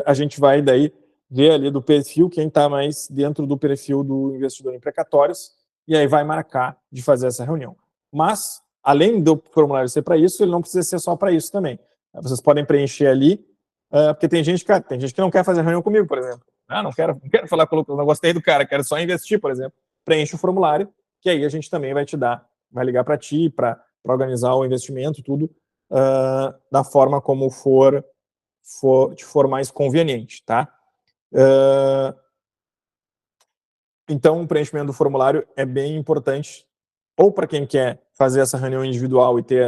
a gente vai daí ver ali do perfil quem está mais dentro do perfil do investidor em precatórios, e aí vai marcar de fazer essa reunião. Mas, além do formulário ser para isso, ele não precisa ser só para isso também. Vocês podem preencher ali, porque tem gente que não quer fazer reunião comigo, por exemplo. Não quero falar com o Lucas, não gostei do cara, quero só investir, por exemplo. Preenche o formulário, que aí a gente também vai te dar, vai ligar para ti, para organizar o investimento, tudo da forma como te for mais conveniente, tá? Então, o preenchimento do formulário é bem importante, ou para quem quer fazer essa reunião individual e ter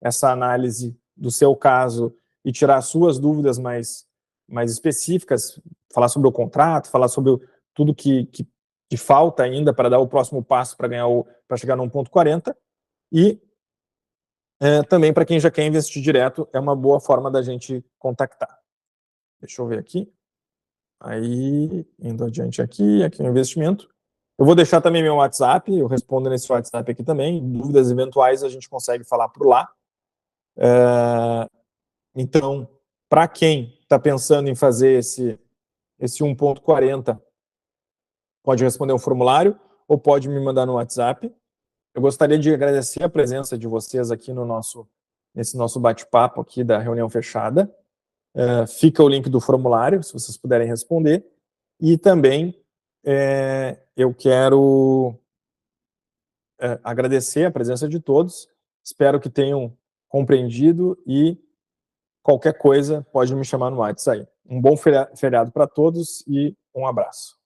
essa análise do seu caso e tirar suas dúvidas mais específicas, falar sobre o contrato, falar sobre tudo que falta ainda para dar o próximo passo para chegar no 1.40, e também para quem já quer investir direto, é uma boa forma da gente contactar. Deixa eu ver aqui. Aí, indo adiante aqui o investimento. Eu vou deixar também meu WhatsApp, eu respondo nesse WhatsApp aqui também. Dúvidas eventuais a gente consegue falar por lá. Então, para quem está pensando em fazer esse 1.40, pode responder um formulário ou pode me mandar no WhatsApp. Eu gostaria de agradecer a presença de vocês aqui nesse nosso bate-papo aqui da reunião fechada. Fica o link do formulário, se vocês puderem responder. E também eu quero agradecer a presença de todos. Espero que tenham compreendido e qualquer coisa pode me chamar no WhatsApp aí. Um bom feriado para todos e um abraço.